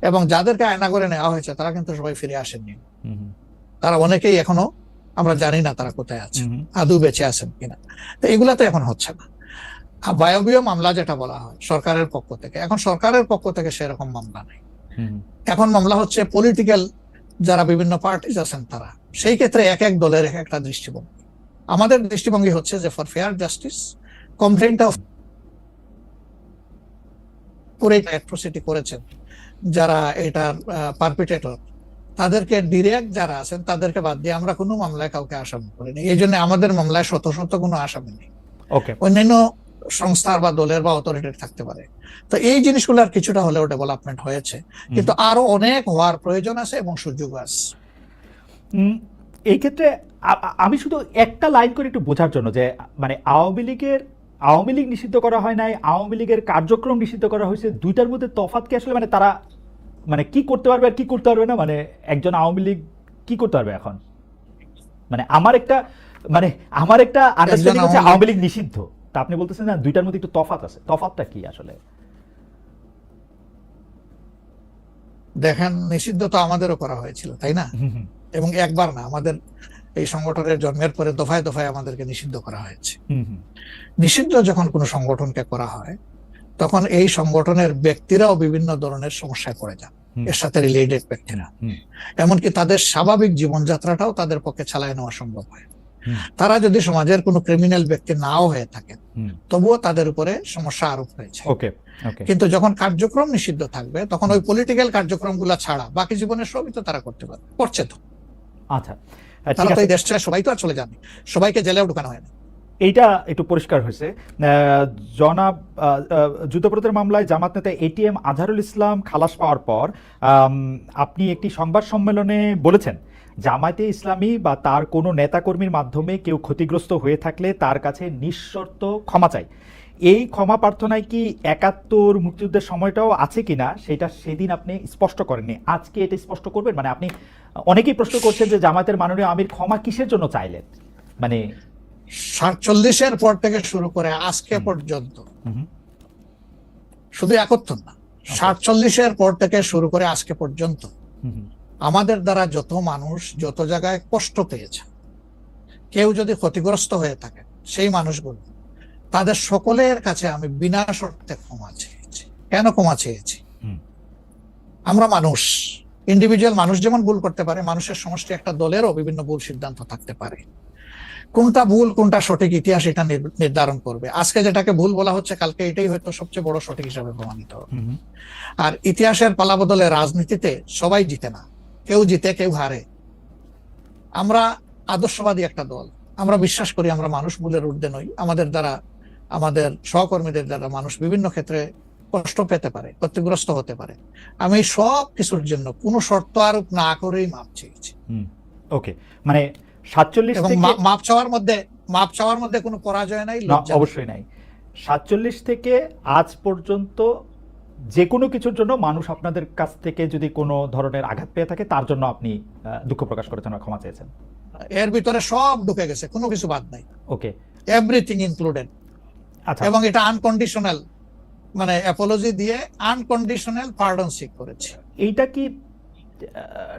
S2: এবং যাদেরকে আয়নাগরে নেওয়া হয়েছে তারা কিন্তু সবাই ফিরে আসেননি, তারা অনেকেই এখনো আমরা জানি না তারা কোথায় আছে, আদৌ বেঁচে আছেন কিনা। তো এগুলা তো এখন হচ্ছে না। বায়বীয় মামলা যেটা বলা হয় সরকারের পক্ষ থেকে, এখন সরকারের পক্ষ থেকে সেরকম মামলা নেই, এখন মামলা হচ্ছে পলিটিক্যাল যারা বিভিন্ন পার্টিজ আছেন তারা, সেই ক্ষেত্রে এক এক দলের এক একটা দৃষ্টিভঙ্গি। আমাদের দৃষ্টিভঙ্গি হচ্ছে যে ফর ফেয়ার জাস্টিস, কমপ্লেইনটা করে অ্যাট্রোসিটি করেছেন যারা এটার পারপিটেটর, তাদেরকে ডিরেক্ট যারা আছেন তাদেরকে বাদ দিয়ে আমরা কোনো মামলায় কাউকে আসামি করিনি। এই জন্য আমাদের মামলায় শত শত কোনো আসামি নেই। অন্যান্য সংস্থার বা দলের বা অথরিটির থাকতে পারে। তো এই জিনিসগুলোর কিছুটা হলেও ডেভেলপমেন্ট হয়েছে, কিন্তু আরো অনেক হওয়ার প্রয়োজন আছে এবং সুযোগ আছে।
S1: এই ক্ষেত্রে আমি শুধু একটা লাইন করে একটু বোঝার জন্য, যে মানে আওয়ামী লীগ নিষিদ্ধ করা হয় নাই, আওয়ামী লীগের কার্যক্রম নিষিদ্ধ করা হয়েছে, দুইটার মধ্যে তফাৎ কি আসলে? মানে তারা মানে কি করতে পারবে আর কি করতে পারবে না, মানে একজন আওয়ামী লীগ কি করতে পারবে এখন? মানে আমার একটা আন্ডারস্ট্যান্ডিং হচ্ছে আওয়ামী লীগ নিষিদ্ধ, তা আপনি বলতেছেন না দুইটার মধ্যে একটু তফাৎ আছে, তফাৎটা কি আসলে?
S2: দেখেন, নিষিদ্ধ তো আমাদেরও করা হয়েছিল, তাই না? এবং একবার না, আমাদের এই সংগঠনের জন্মের পরে দফায় দফায় আমাদেরকে নিষিদ্ধ করা হয়েছে। নিষিদ্ধ যখন কোনো সংগঠনকে করা হয়, তখন এই সংগঠনের ব্যক্তিরাও বিভিন্ন ধরনের সমস্যায় পড়ে যান, এর সাথে রিলেটেড ব্যক্তিরা, এমনকি তাদের স্বাভাবিক জীবনযাত্রাটাও তাদের পক্ষে চালায় নেওয়া সম্ভব হয়। তারা যদি সমাজের কোনো ক্রিমিনাল ব্যক্তি নাও হয়ে থাকেন, তবুও তাদের উপরে সমস্যা আরোপ হয়েছে। কিন্তু যখন কার্যক্রম নিষিদ্ধ থাকবে, তখন ওই পলিটিক্যাল কার্যক্রমগুলো ছাড়া বাকি জীবনের সবই তো তারা করতে পারবে, করছে তো।
S1: আচ্ছা,
S2: তারা তো এই দেশ ছেড়ে সবাই তো আর চলে যাননি, সবাইকে জেলেও ঢুকানো হয়নি।
S1: এইটা একটু পরিষ্কার হয়েছে। জনাব যুদ্ধপরাধের মামলায় জামাত নেতা এটিএম আজহারুল ইসলাম খালাস পাওয়ার পর আপনি একটি সংবাদ সম্মেলনে বলেছেন, জামায়াতে ইসলামী বা তার কোনো নেতাকর্মীর মাধ্যমে কেউ ক্ষতিগ্রস্ত হয়ে থাকলে তার কাছে নিঃশর্ত ক্ষমা চাই। এই ক্ষমা প্রার্থনায় কি ৭১ মুক্তিযুদ্ধের সময়টাও আছে কিনা সেটা সেদিন আপনি স্পষ্ট করেননি, আজকে এটা স্পষ্ট করবেন? মানে আপনি, অনেকেই প্রশ্ন করছেন যে জামায়াতের মাননীয় আমির ক্ষমা কিসের জন্য চাইলেন, মানে
S2: ৪৭-এর পর থেকে শুরু করে আজকে পর্যন্ত, শুধু ৭১ না, ৪৭-এর পর থেকে শুরু করে আজকে পর্যন্ত আমাদের দ্বারা যত মানুষ যত জায়গায় কষ্ট পেয়েছে, কেউ যদি ক্ষতিগ্রস্ত হয়ে থাকে, সেই মানুষগুলো, তাদের সকলের কাছে আমি বিনা শর্তে ক্ষমা চেয়েছি। কেন ক্ষমা চেয়েছি? আমরা মানুষ, ইন্ডিভিজুয়াল মানুষ যেমন ভুল করতে পারে, মানুষের সমষ্টি একটা দলেরও বিভিন্ন ভুল সিদ্ধান্ত থাকতে পারে। কোনটা ভুল কোনটা সঠিক ইতিহাস এটা নির্ধারণ করবে। আজকে যেটাকে ভুল বলা হচ্ছে, কালকে এটাই হয়তো সবচেয়ে বড় সঠিক হিসাবে প্রমাণিত হবে। আর ইতিহাসের পালাবদলে রাজনীতিতে সবাই জিতে না, কেউ জিতে কেউ হারে। আমরা আদর্শবাদী একটা দল, আমরা বিশ্বাস করি আমরা মানুষ ভুলের ঊর্ধ্বে নই। আমাদের দ্বারা, আমাদের সহকর্মীদের দ্বারা মানুষ বিভিন্ন ক্ষেত্রে কষ্ট পেতে পারে, ক্ষতিগ্রস্ত হতে পারে। আমি সব কিছুর জন্য কোনো শর্ত আরোপ না করেই মাপ চেয়েছি।
S1: ওকে, মানে ৪৭
S2: এবং মাপ চাওয়ার মধ্যে কোনো পরাজয় নাই,
S1: অবশ্যই নাই। ৪৭ থেকে আজ পর্যন্ত যে কোনো কিছুর জন্য মানুষ আপনাদের কাছ থেকে যদি কোনো ধরনের আঘাত পেয়ে থাকে, তার জন্য আপনি দুঃখ প্রকাশ করেছেন, ক্ষমা চেয়েছেন।
S2: এর ভিতরে সব ঢুকে গেছে, কোনো কিছু বাদ নাই।
S1: ওকে,
S2: এভরিথিং ইনক্লুডেড। আচ্ছা, এবং এটা আনকন্ডিশনাল, মানে অ্যাপোলজি দিয়ে আনকন্ডিশনাল পার্ডন সিক করেছে।
S1: এইটা কি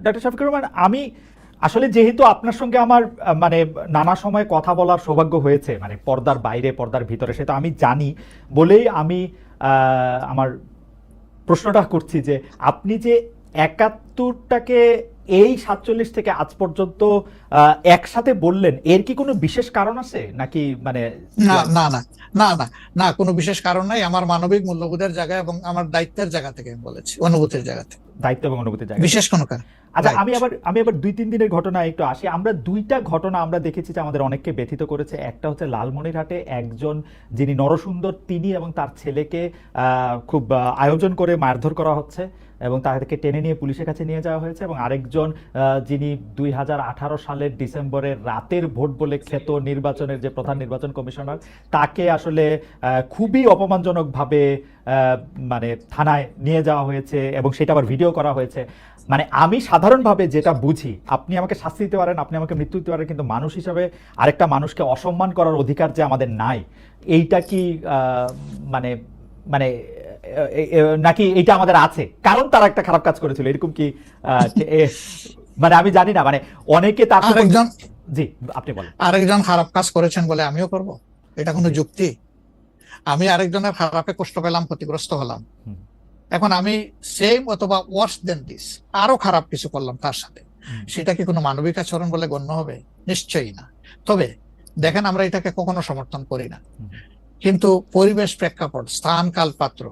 S1: ডক্টর শফিকুর রহমান, আমি আসলে যেহেতু আপনার সঙ্গে আমার মানে নানা সময় কথা বলার সৌভাগ্য হয়েছে, মানে পর্দার বাইরে পর্দার ভিতরে, সেটা আমি জানি বলেই আমি আমার প্রশ্নটা করছি যে আপনি যে ৭১টাকে এই 47 থেকে আজ পর্যন্ত একসাথে বললেন, এর কি কোনো বিশেষ কারণ আছে নাকি মানে?
S2: না না না না না না, কোনো বিশেষ কারণ নাই। আমার মানবিক মূল্যবোধের জায়গা এবং আমার দায়িত্বের জায়গা থেকে আমি বলেছি, অনুভূতির জায়গা থেকে,
S1: দায়িত্ব এবং অনুভূতির জায়গা।
S2: বিশেষ কোনো কারণ।
S1: আচ্ছা,
S2: Right.
S1: আমি আবার 2-3 দিনের ঘটনা একটু আসি। আমরা দুইটা ঘটনা আমরা দেখেছি যে আমাদের অনেককে ব্যথিত করেছে। একটা হচ্ছে লালমনিরহাটে একজন যিনি নরসুন্দর, তিনি এবং তার ছেলেকে খুব আয়োজন করে মারধর করা হচ্ছে এবং তাদেরকে টেনে নিয়ে পুলিশের কাছে নিয়ে যাওয়া হয়েছে। এবং আরেকজন যিনি 2018 সালের ডিসেম্বরের রাতের ভোট বলে খ্যাত নির্বাচনের যে প্রধান নির্বাচন কমিশনার, তাকে আসলে খুবই অপমানজনকভাবে মানে থানায় নিয়ে যাওয়া হয়েছে এবং সেটা আবার ভিডিও করা হয়েছে। মানে আমি সাধারণভাবে যেটা বুঝি, আপনি আমাকে শাস্তি দিতে পারেন, আপনি আমাকে মৃত্যু দিতে পারেন, কিন্তু মানুষ হিসাবে আরেকটা মানুষকে অসম্মান করার অধিকার যে আমাদের নাই, এইটা কি মানে মানে নাকি এইটা আমাদের আছে কারণ তারা একটা খারাপ কাজ করেছিল, এরকম কি মানে আমি জানি না, মানে অনেকে তার
S2: আরেকজন
S1: জি আপনি বলেন।
S2: আরেকজন খারাপ কাজ করেছেন বলে আমিও করব, এটা কোনো যুক্তি? আমি আরেকজনের খারাপে কষ্ট পেলাম, ক্ষতিগ্রস্ত হলাম, এখন আমি সেম অথবা ওয়ার্স দেন দিস আরো খারাপ কিছু করলাম তার সাথে, সেটা কি কোনো মানবিক আচরণ বলে গণ্য হবে? নিশ্চয়ই না। তবে দেখেন, আমরা এটাকে কখনো সমর্থন করি না, কিন্তু পরিবেশ, প্রেক্ষাপট, স্থান, কাল, পাত্র,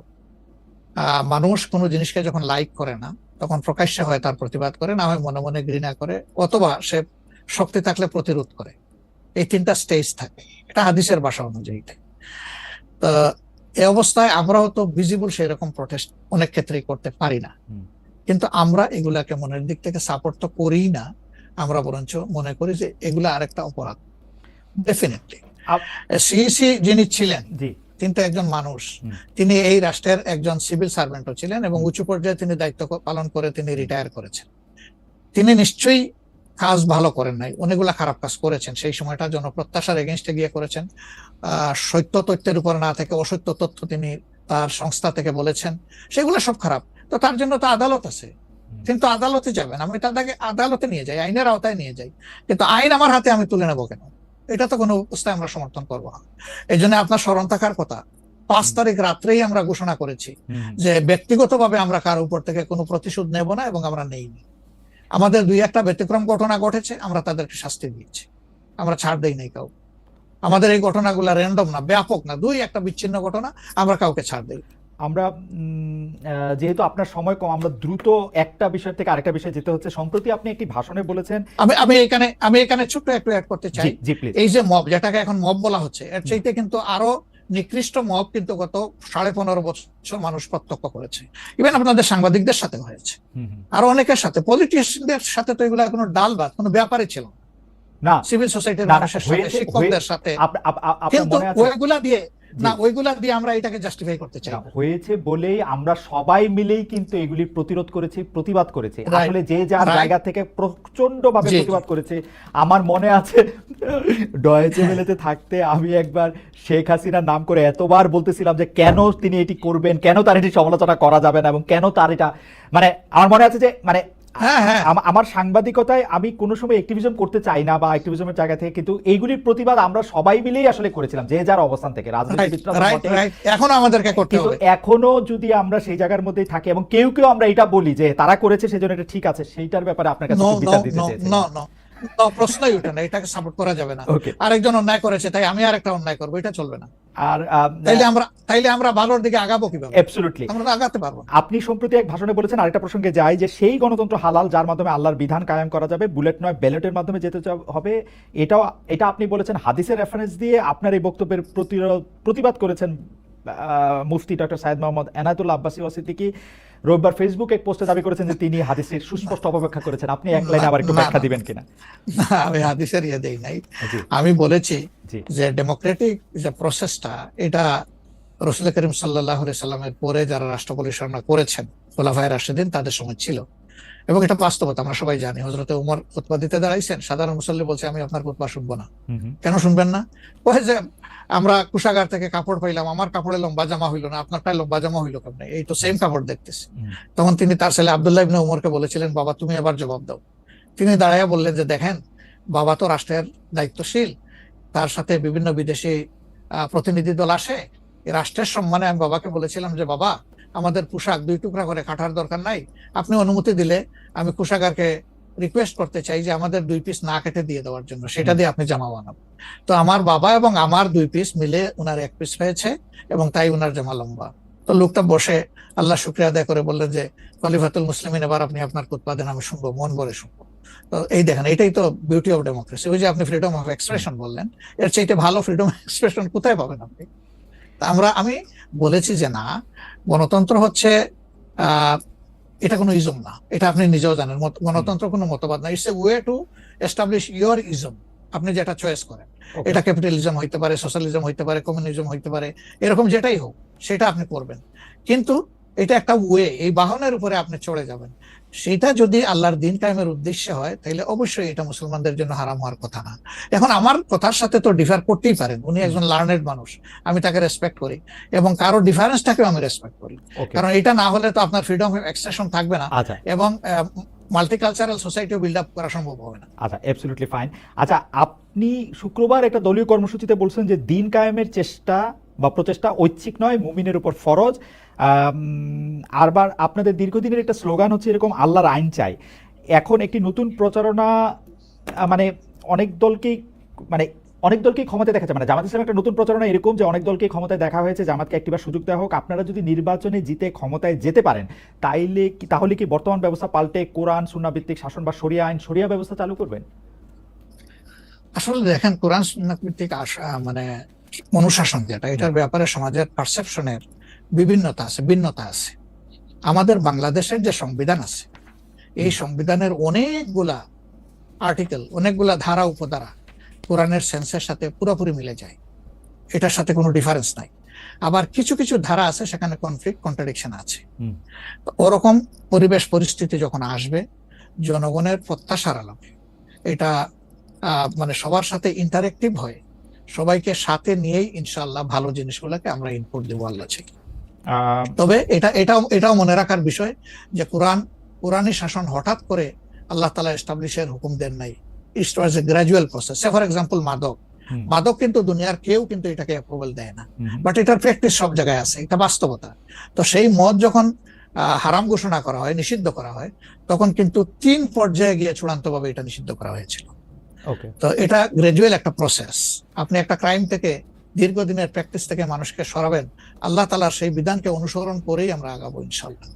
S2: মানুষ কোনো জিনিসকে যখন লাইক করে না, তখন প্রকাশ্যে হয় তার প্রতিবাদ করে, না হয় মনে মনে ঘৃণা করে, অথবা সে শক্তি থাকলে প্রতিরোধ করে। এই 3টা স্টেজ থাকে, এটা হাদিসের ভাষা অনুযায়ী। এই অবস্থায় আমরাও তো ভিজিবল সেই রকম প্রটেস্ট অনেক ক্ষেত্রেই করতে পারি না, কিন্তু আমরা এগুলাকে মনের দিক থেকে সাপোর্ট তো করি না, আমরা বরঞ্চ মনে করি যে এগুলা আরেকটা অপরাধ। ডেফিনেটলি সিইসি যিনি ছিলেন, তিনি তো একজন মানুষ, তিনি এই রাষ্ট্রের একজন সিভিল সার্ভেন্টও ছিলেন এবং উঁচু পর্যায়ে তিনি দায়িত্ব পালন করে তিনি রিটায়ার করেছেন। তিনি নিশ্চয়ই কাজ ভালো করেন নাই, অনেকগুলা খারাপ কাজ করেছেন। সেই সময়টা জনপ্রত্যাশার এগেনস্টে গিয়ে করেছেন, সত্য তথ্যের উপর না থেকে অসত্য তথ্য তিনি তার সংস্থা থেকে বলেছেন, সেগুলো সব খারাপ। তো তার জন্য তো আদালত আছে, কিন্তু আদালতে যাবেন, আমি তাদেরকে আদালতে নিয়ে যাই, আইনের আওতায় নিয়ে যাই, কিন্তু আইন আমার হাতে আমি তুলে নেবো কেন? এটা তো কোনো অবস্থায় আমরা সমর্থন করবো না। এই জন্য আপনার স্মরণ থাকার কথা, 5 তারিখ রাত্রেই আমরা ঘোষণা করেছি যে ব্যক্তিগতভাবে আমরা কারো উপর থেকে কোনো প্রতিশোধ নেব না এবং আমরা নেইনি। আমাদের 2-1টা ব্যতিক্রম ঘটনা ঘটেছে, আমরা তাদেরকে শাস্তি দিয়েছি, আমরা ছাড় দেই নাই কাউ। আমাদের এই ঘটনাগুলো র্যান্ডম না, ব্যাপক না, 2-1টা বিচ্ছিন্ন ঘটনা, আমরা কাউকে ছাড় দেই।
S1: আমরা যেহেতু আপনার সময় কম, আমরা দ্রুত একটা বিষয় থেকে আরেকটা বিষয়ে যেতে হচ্ছে। সম্প্রতি আপনি একটি ভাষণে বলেছেন,
S2: আমি এখানে ছোট্ট একটু অ্যাড করতে চাই। এই যে মব, যেটাকে এখন মব বলা হচ্ছে, এর চাইতে কিন্তু আরো নিকৃষ্ট মব কিন্তু গত 15.5 বছর মানুষ প্রত্যক্ষ করেছে। ইভেন আপনাদের সাংবাদিকদের সাথে হয়েছে, আরো অনেকের সাথে, পলিটিশিয়ানদের সাথে তো এগুলো কোনো ডাল ভাত, কোনো ব্যাপারই ছিল না, সিভিল সোসাইটির মানুষের সাথে, শিক্ষকদের সাথে, কিন্তু ওইগুলা দিয়ে আমরা এটাকে জাস্টিফাই করতে চাই।
S1: হয়েছে বলেই আমরা সবাই মিলেই কিন্তু এগুলি প্রতিরোধ করেছি, প্রতিবাদ করেছি, আসলে যে যার জায়গা থেকে প্রচন্ড ভাবে প্রতিবাদ করেছে। আমার মনে আছে ডয়েচে ভেলেতে থাকতে আমি একবার শেখ হাসিনার নাম করে এতবার বলতেছিলাম যে কেন তিনি এটি করবেন, কেন তার এটি সমালোচনা করা যাবে না, এবং কেন তার এটা, মানে আমার মনে আছে যে মানে আমার সাংবাদিকতায় আমি কোনো সময় অ্যাক্টিভিজম করতে চাই না বা অ্যাক্টিভিজমের জায়গা থেকে, কিন্তু এইগুলির প্রতিবাদ আমরা সবাই মিলেই আসলে করেছিলাম, যে যার অবস্থান থেকে।
S2: এখন আমাদেরকে করতে হবে,
S1: এখনো যদি আমরা সেই জায়গার মধ্যেই থাকি এবং কেউ কেউ আমরা এটা বলি যে তারা করেছে সেজন্য এটা ঠিক আছে, সেইটার ব্যাপারে আপনার কাছে বিচার দিতে চাইছি।
S2: প্রশ্নই ওঠে না, এটাকে সাপোর্ট করা যাবে না। আরেকজন অন্যায় করেছে তাই আমি আরেকটা অন্যায় করবো, এটা চলবে না। আর তাইলে আমরা ভালোর দিকে আগাবো কিভাবে?
S1: অ্যাবসলিউটলি আমরা
S2: আগাতে পারবো।
S1: আপনি সম্প্রতি এক ভাষণে বলেছেন, আরেকটা প্রসঙ্গে যাই, যে সেই গণতন্ত্র হালাল যার মাধ্যমে আল্লাহর বিধান কায়েম করা যাবে, বুলেট নয় ব্যালটের মাধ্যমে যেতে হবে। এটা আপনি বলেছেন হাদিসের রেফারেন্স দিয়ে। আপনার এই বক্তব্যের প্রতিবাদ করেছেন মুফতি ডক্টর সাইয়েদ মোহাম্মদ এনায়েতুল্লাহ আব্বাসী ওয়াসিদ্দিকী। রোববার ফেসবুকে এক পোস্টে দাবি করেছেন যে তিনি হাদিসের সুস্পষ্ট অপব্যাখ্যা করেছেন। আপনি এক লাইনে আবার একটু ব্যাখ্যা দিবেন কিনা?
S2: আমি হাদিসের দেই নাই, আমি বলেছি যে ডেমোক্রেটিক যে প্রসেসটা, এটা রাসূল করিম সাল্লাল্লাহু আলাইহি সাল্লামের পরে যারা রাষ্ট্র পরিচালনা করেছেন, খোলাফায়ে রাশিদিন, তাদের সময় ছিল, এবং এটা বাস্তবতা আমরা সবাই জানি। হযরতে ওমর খুতবা দিতে দাঁড়াইছেন, সাধারণ মুসল্লি বলছে আমি আপনার খুতবা শুনবো না। কেন শুনবেন না? কয় যে আমরা কুশাগার থেকে কাপড় পাইলাম, আমার কাপড়ে লম্বা জামা হইলো না, আপনারটাই লম্বা জামা হইলো কেমনে? এই তো সেম কাপড় দেখতেছি। তখন তিনি তার ছেলে আব্দুল্লাহ ইবনে উমরকে বলেছিলেন, বাবা তুমি এবার জবাব দাও। তিনি দাঁড়াইয়া বললেন যে দেখেন, বাবা তো রাষ্ট্রের দায়িত্বশীল, তার সাথে বিভিন্ন বিদেশি প্রতিনিধি দল আসে, এই রাষ্ট্রের সম্মানে আমি বাবাকে বলেছিলাম যে বাবা আমাদের পোশাক 2 টুকরা করে কাটার দরকার নাই, আপনি অনুমতি দিলে আমি কুশাগারকে রিকোয়েস্ট করতে চাই যে আমাদের 2 পিস না কেটে দিয়ে দেওয়ার জন্য, সেটা দিয়ে আপনি জামা বানাবেন। তো আমার বাবা এবং আমার 2 পিস মিলে উনার 1 পিস হয়েছে এবং তাই উনার জামা লম্বা। তো লোকটা বসে আল্লাহ শুকরিয়া আদায় করে বললেন যে খলিফাতুল মুসলিমিন, এবার আপনি আপনার খুতবা দেন, আমি শুনবো, মন ভরে শুনবো। তো এই দেখেন, এটাই তো বিউটি অফ ডেমোক্রেসি। ওই যে আপনি ফ্রিডম অফ এক্সপ্রেশন বললেন, এর চাইতে ভালো ফ্রিডম অফ এক্সপ্রেশন কোথায় পাবেন আপনি? তা আমি বলেছি যে না, গণতন্ত্র হচ্ছে এটা কোনো ইজম না, এটা আপনি নিজেও জানেন। গণতন্ত্র কোনো মতবাদ না, it's a way to establish your ism. আপনি যেটা চয়েস করেন, এটা ক্যাপিটালিজম হইতে পারে, সোশ্যালিজম হইতে পারে, কমিউনিজম হইতে পারে, এরকম যেটাই হোক সেটা আপনি করবেন। কিন্তু এটা একটা ওয়ে, এই বাহনের উপরে আপনি চড়ে যাবেন। সেটা যদি আল্লাহর দিন কায়েমের উদ্দেশ্যে হয়, তাহলে অবশ্যই এটা মুসলমানদের জন্য হারাম হওয়ার কথা না। এখন আমার কথার সাথে তো ডিফার করতেই পারেন, উনি একজন লার্নেড মানুষ, আমি তাকে রেসপেক্ট করি এবং কারো ডিফারেন্সটাকেও আমি রেসপেক্ট করি, কারণ এটা না হলে তো আপনার ফ্রিডম অফ এক্সপ্রেশন থাকবে না এবং মাল্টিকালচারাল সোসাইটিও বিল্ড আপ করা সম্ভব হবে না।
S1: আচ্ছা, অ্যাবসলিউটলি ফাইন। আচ্ছা, আপনি শুক্রবার একটা দলীয় কর্মসূচিতে বলছেন যে দিন কায়েমের চেষ্টা বা প্রচেষ্টা ঐচ্ছিক নয়, মুমিনের উপর ফরজ। আরবার আপনাদের দীর্ঘদিনের একটা স্লোগান হচ্ছে এরকম, আল্লাহর আইন চাই। এখন একটি নতুন প্রচারণা, মানে অনেক দলকেই ক্ষমতায় দেখা যায়, মানে জামাত ইসলাম একটা নতুন প্রচারণা এরকম যে অনেক দলকে ক্ষমতায় দেখা হয়েছে, জামাতকে একটিবার সুযোগ দেওয়া হোক, আপনারা যদি নির্বাচনে জিতে ক্ষমতায় যেতে পারেন তাহলে কি বর্তমান ব্যবস্থা পাল্টে কোরআন সুন্নাহ ভিত্তিক শাসন বা শরিয়া আইন, শরিয়া ব্যবস্থা চালু করবেন?
S2: আসলে দেখেন, কোরআন সুন্নাহ ভিত্তিক মানে অনুশাসন যেটা, এটার ব্যাপারে সমাজের পারসেপশনের ভিন্নতা আছে। আমাদের বাংলাদেশের যে সংবিধান আছে, এই সংবিধানের অনেকগুলা আর্টিকেল, অনেকগুলা ধারা উপধারা কোরআনের সেন্সের সাথে পুরোপুরি মিলে যায়, এটার সাথে কোনো ডিফারেন্স নাই। আবার কিছু কিছু ধারা আছে সেখানে কনফ্লিক্ট, কন্ট্রাডিকশন আছে। ওরকম পরিবেশ পরিস্থিতি যখন আসবে, জনগণের প্রত্যাশার আলোকে এটা মানে সবার সাথে ইন্টারেক্টিভ হয়, সবাইকে সাথে নিয়েই ইনশাআল্লাহ ভালো জিনিসগুলোকে আমরা ইনপুট দেবো আল্লাহ থেকে। তবে এটাও মনে রাখার বিষয় যে কোরআনী শাসন হঠাৎ করে আল্লাহ তাআলা এস্টাবলিশের হুকুম দেন নাই, it was a gradual process. For example মাদক কিন্তু দুনিয়ার কেউ কিন্তু এটাকে অ্যাপ্রুভাল দেয় না, বাট এটার প্র্যাকটিস সব জায়গায় আছে, এটা বাস্তবতা। তো সেই মদ যখন হারাম ঘোষণা করা হয়, নিষিদ্ধ করা হয়, তখন কিন্তু 3 পর্যায়ে গিয়ে চূড়ান্তভাবে এটা নিষিদ্ধ করা হয়েছিল। তো এটা গ্রাজুয়াল একটা প্রসেস। আপনি একটা ক্রাইম থেকে, দীর্ঘদিনের প্র্যাকটিস থেকে মানুষকে সরাবেন, আল্লাহ তাআলার সেই বিধানকে অনুসরণ করেই আমরা আগাবো ইনশাআল্লাহ।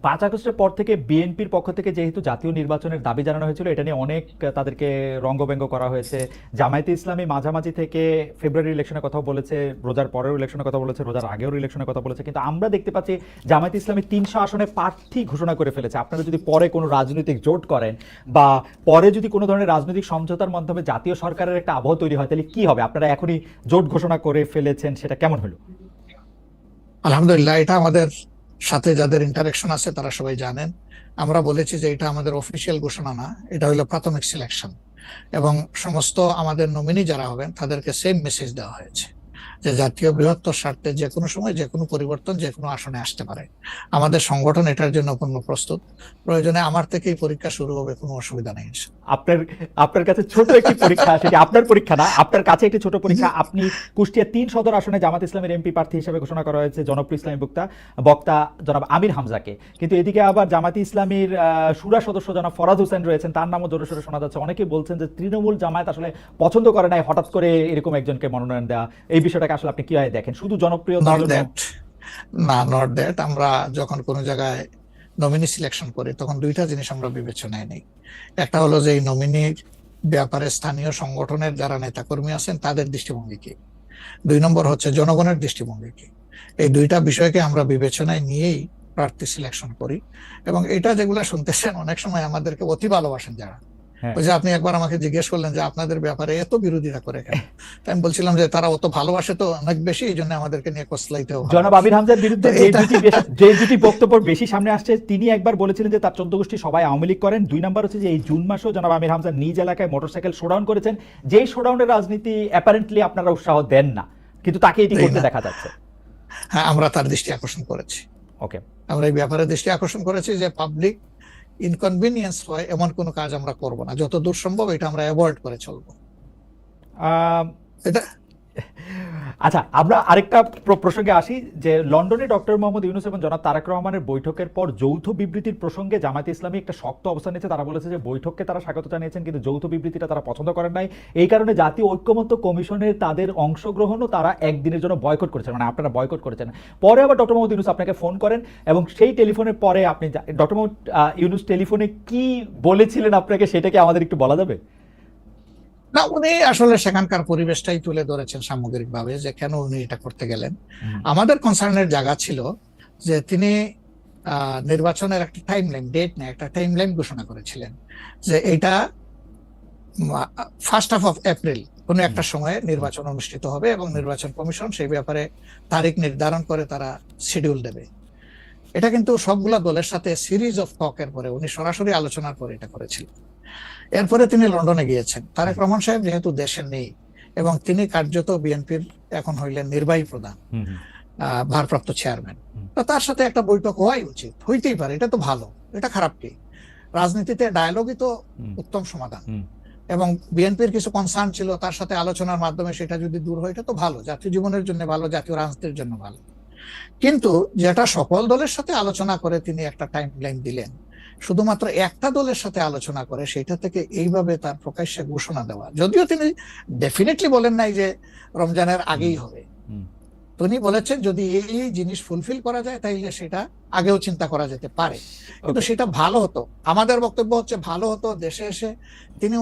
S1: 5 আগস্টের পর থেকে বিএনপির পক্ষ থেকে যেহেতু জাতীয় নির্বাচনের দাবি জানানো হয়েছিল, এটা নিয়ে অনেক তাদেরকে রঙ্গব্যঙ্গ করা হয়েছে। জামায়াতে ইসলামী মাঝামাঝি থেকে ফেব্রুয়ারি ইলেকশনের কথা বলেছে, রোজার পরেও ইলেকশনের কথা বলেছে, রোজার আগেও ইলেকশনের কথা বলেছে, কিন্তু আমরা দেখতে পাচ্ছি জামায়াতে ইসলামী 300 আসনে প্রার্থী ঘোষণা করে ফেলেছে। আপনারা যদি পরে কোনো রাজনৈতিক জোট করেন বা পরে যদি কোনো ধরনের রাজনৈতিক সমঝোতার মাধ্যমে জাতীয় সরকারের একটা আবহ তৈরি হয়, তাহলে কি হবে? আপনারা এখনই জোট ঘোষণা করে ফেলেছেন, সেটা কেমন হলো?
S2: আলহামদুলিল্লাহ, এটা আমাদের সাথে যাদের ইন্টারেকশন আছে তারা সবাই জানেন। আমরা বলেছি যে এটা আমাদের অফিসিয়াল ঘোষণা না, এটা হলো প্রাথমিক সিলেকশন, এবং সমস্ত আমাদের নমিনি যারা হবেন তাদেরকে সেম মেসেজ দেওয়া হয়েছে যে জাতীয় বৃহত্তর স্বার্থে যে কোনো সময় যে কোনো পরিবর্তন যে কোনো আসনে আসতে পারে। আমাদের সংগঠন এটার জন্য পূর্ণ প্রস্তুত, প্রয়োজনে আমার থেকেই পরীক্ষা শুরু হবে, কোনো অসুবিধা নেই।
S1: আপনার কাছে ছোট একটি পরীক্ষা, সেটি আপনার পরীক্ষা না, আপনার কাছে একটি ছোট পরীক্ষা। আপনি কুষ্টিয়া 3 সদর আসনে জামাত ইসলামের এমপি প্রার্থী হিসেবে ঘোষণা করা হয়েছে জনপ্রিয় ইসলামী বক্তা জনাব আমির হামজাকে, কিন্তু এদিকে আবার জামাতি ইসলামীর শুরা সদস্য জনাব ফরাদ হোসেন রয়েছেন, তার নামও জোরে সোরে শোনা যাচ্ছে। অনেকেই বলছেন যে তৃণমূল জামায়াত আসলে পছন্দ করে নাই হঠাৎ করে এরকম একজনকে মনোনয়ন দেওয়া। এই বিষয়টাকে আসলে আপনি কিভাবে দেখেন? শুধু জনপ্রিয়
S2: নট দ্যাট। আমরা যখন কোনো জায়গায় নমিনি সিলেকশন করি তখন 2টা জিনিস আমরা বিবেচনায় নেই। একটা হলো যে এই নমিনির ব্যাপারে স্থানীয় সংগঠনের যারা নেতাকর্মী আছেন তাদের দৃষ্টিভঙ্গি কি, 2 নম্বর হচ্ছে জনগণের দৃষ্টিভঙ্গি কি। এই 2টা বিষয়কে আমরা বিবেচনায় নিয়েই প্রার্থী সিলেকশন করি। এবং এটা যেগুলা শুনতেছেন, অনেক সময় আমাদেরকে অতি ভালোবাসেন যারা, ওই যে আপনি একবার আমাকে জিজ্ঞেস করলেন যে আপনাদের ব্যাপারে এত বিরোধিতা করে কেন, আমি বলছিলাম যে তারা অত ভালোবাসে তো অনেক বেশি, এই জন্য আমাদেরকে নিয়ে কসলাইতে হবে।
S1: জনাব আমির হামজার বিরুদ্ধে যে দুটি বক্তব্য বেশি সামনে আসছে, তিনি একবার বলেছিলেন যে তার 14 গোষ্ঠী সবাই আওয়ামী লীগ করেন। 2 নম্বর হচ্ছে যে এই জুন মাসেও জনাব আমির হামজা নিজ এলাকায় মোটরসাইকেল শোডাউন করেছেন, যেই শোডাউনের রাজনীতি অ্যাপারেন্টলি আপনারা উৎসাহ দেন না, কিন্তু তাকে এটি করতে দেখা যাচ্ছে।
S2: হ্যাঁ, আমরা তার দৃষ্টি আকর্ষণ করেছি।
S1: ওকে,
S2: আমরা এই ব্যাপারে দৃষ্টি আকর্ষণ করেছি যে পাবলিক ইনকনভিনিয়েন্স হয় এমন কোনো কাজ আমরা করব না, যত দূর সম্ভব এটা আমরা অ্যাভয়েড করে চলবো।
S1: এটা আচ্ছা, আমরা আরেকটা প্রসঙ্গে আসি যে লন্ডনে ডক্টর মোহাম্মদ ইউনূস এবং জনাব তারেক রহমানের বৈঠকের পর যৌথ বিবৃতির প্রসঙ্গে জামায়াতে ইসলামী একটা শক্ত অবস্থান নিয়েছে। তারা বলেছে যে বৈঠককে তারা স্বাগত জানিয়েছেন, কিন্তু যৌথ বিবৃতিটা তারা পছন্দ করেন নাই। এই কারণে জাতীয় ঐক্যমত্য কমিশনের তাদের অংশগ্রহণও তারা একদিনের জন্য বয়কট করেছেন, মানে আপনারা বয়কট করেছেন। পরে আবার ডক্টর মোহাম্মদ ইউনূস আপনাকে ফোন করেন এবং সেই টেলিফোনের পরে আপনি ডক্টর মোহাম্মদ ইউনূস টেলিফোনে কি বলেছিলেন আপনাকে, সেটাকে আমাদের একটু বলা যাবে?
S2: না, উনি আসলে সেখানকার পরিবেশটাই তুলে ধরেছেন সামগ্রিকভাবে যে কেন উনি এটা করতে গেলেন। আমাদের কনসার্নের জায়গা ছিল যে তিনি নির্বাচনের একটা টাইমলাইন, ডেট নেই, একটা টাইমলাইন ঘোষণা করেছিলেন যে এটা 1 এপ্রিল কোনো একটা সময়ে নির্বাচন অনুষ্ঠিত হবে এবং নির্বাচন কমিশন সেই ব্যাপারে তারিখ নির্ধারণ করে তারা শিডিউল দেবে। এটা কিন্তু সবগুলা দলের সাথে সিরিজ অফ টকের পরে উনি সরাসরি আলোচনার পরে এটা করেছিলেন। এরপরে তিনি লন্ডনে গিয়েছেন। তারেক রহমান সাহেব যেহেতু দেশে নেই এবং তিনি কার্যত বিএনপির এখন হইলেন নির্বাহী প্রধান, ভারপ্রাপ্ত চেয়ারম্যান, তো তার সাথে একটা বৈঠক হওয়াই উচিত, হইতেই পারে, এটা তো ভালো, এটা খারাপ কি? রাজনীতিতে ডায়ালগই তো উত্তম সমাধান। এবং বিএনপির কিছু কনসার্ন ছিল, তার সাথে আলোচনার মাধ্যমে সেটা যদি দূর হয় এটা তো ভালো, জাতীয় জীবনের জন্য ভালো, জাতীয় রাজনীতির জন্য ভালো। কিন্তু যেটা সকল দলের সাথে আলোচনা করে তিনি একটা টাইমলাইন দিলেন, শুধুমাত্র একটা দলের সাথে আলোচনা করে সেটা থেকে এইভাবে তার প্রকাশ্যে ঘোষণা দেওয়া, যদিও তিনি ডেফিনেটলি বলেন নাই যে রমজানের আগেই হবে, তিনি বলেছেন যদি এই জিনিস ফুলফিল করা যায় তাইলে সেটা আগেও চিন্তা করা যেতে পারে, কিন্তু সেটা ভালো হতো। আমাদের বক্তব্য হচ্ছে ভালো হতো দেশে এসে তিনি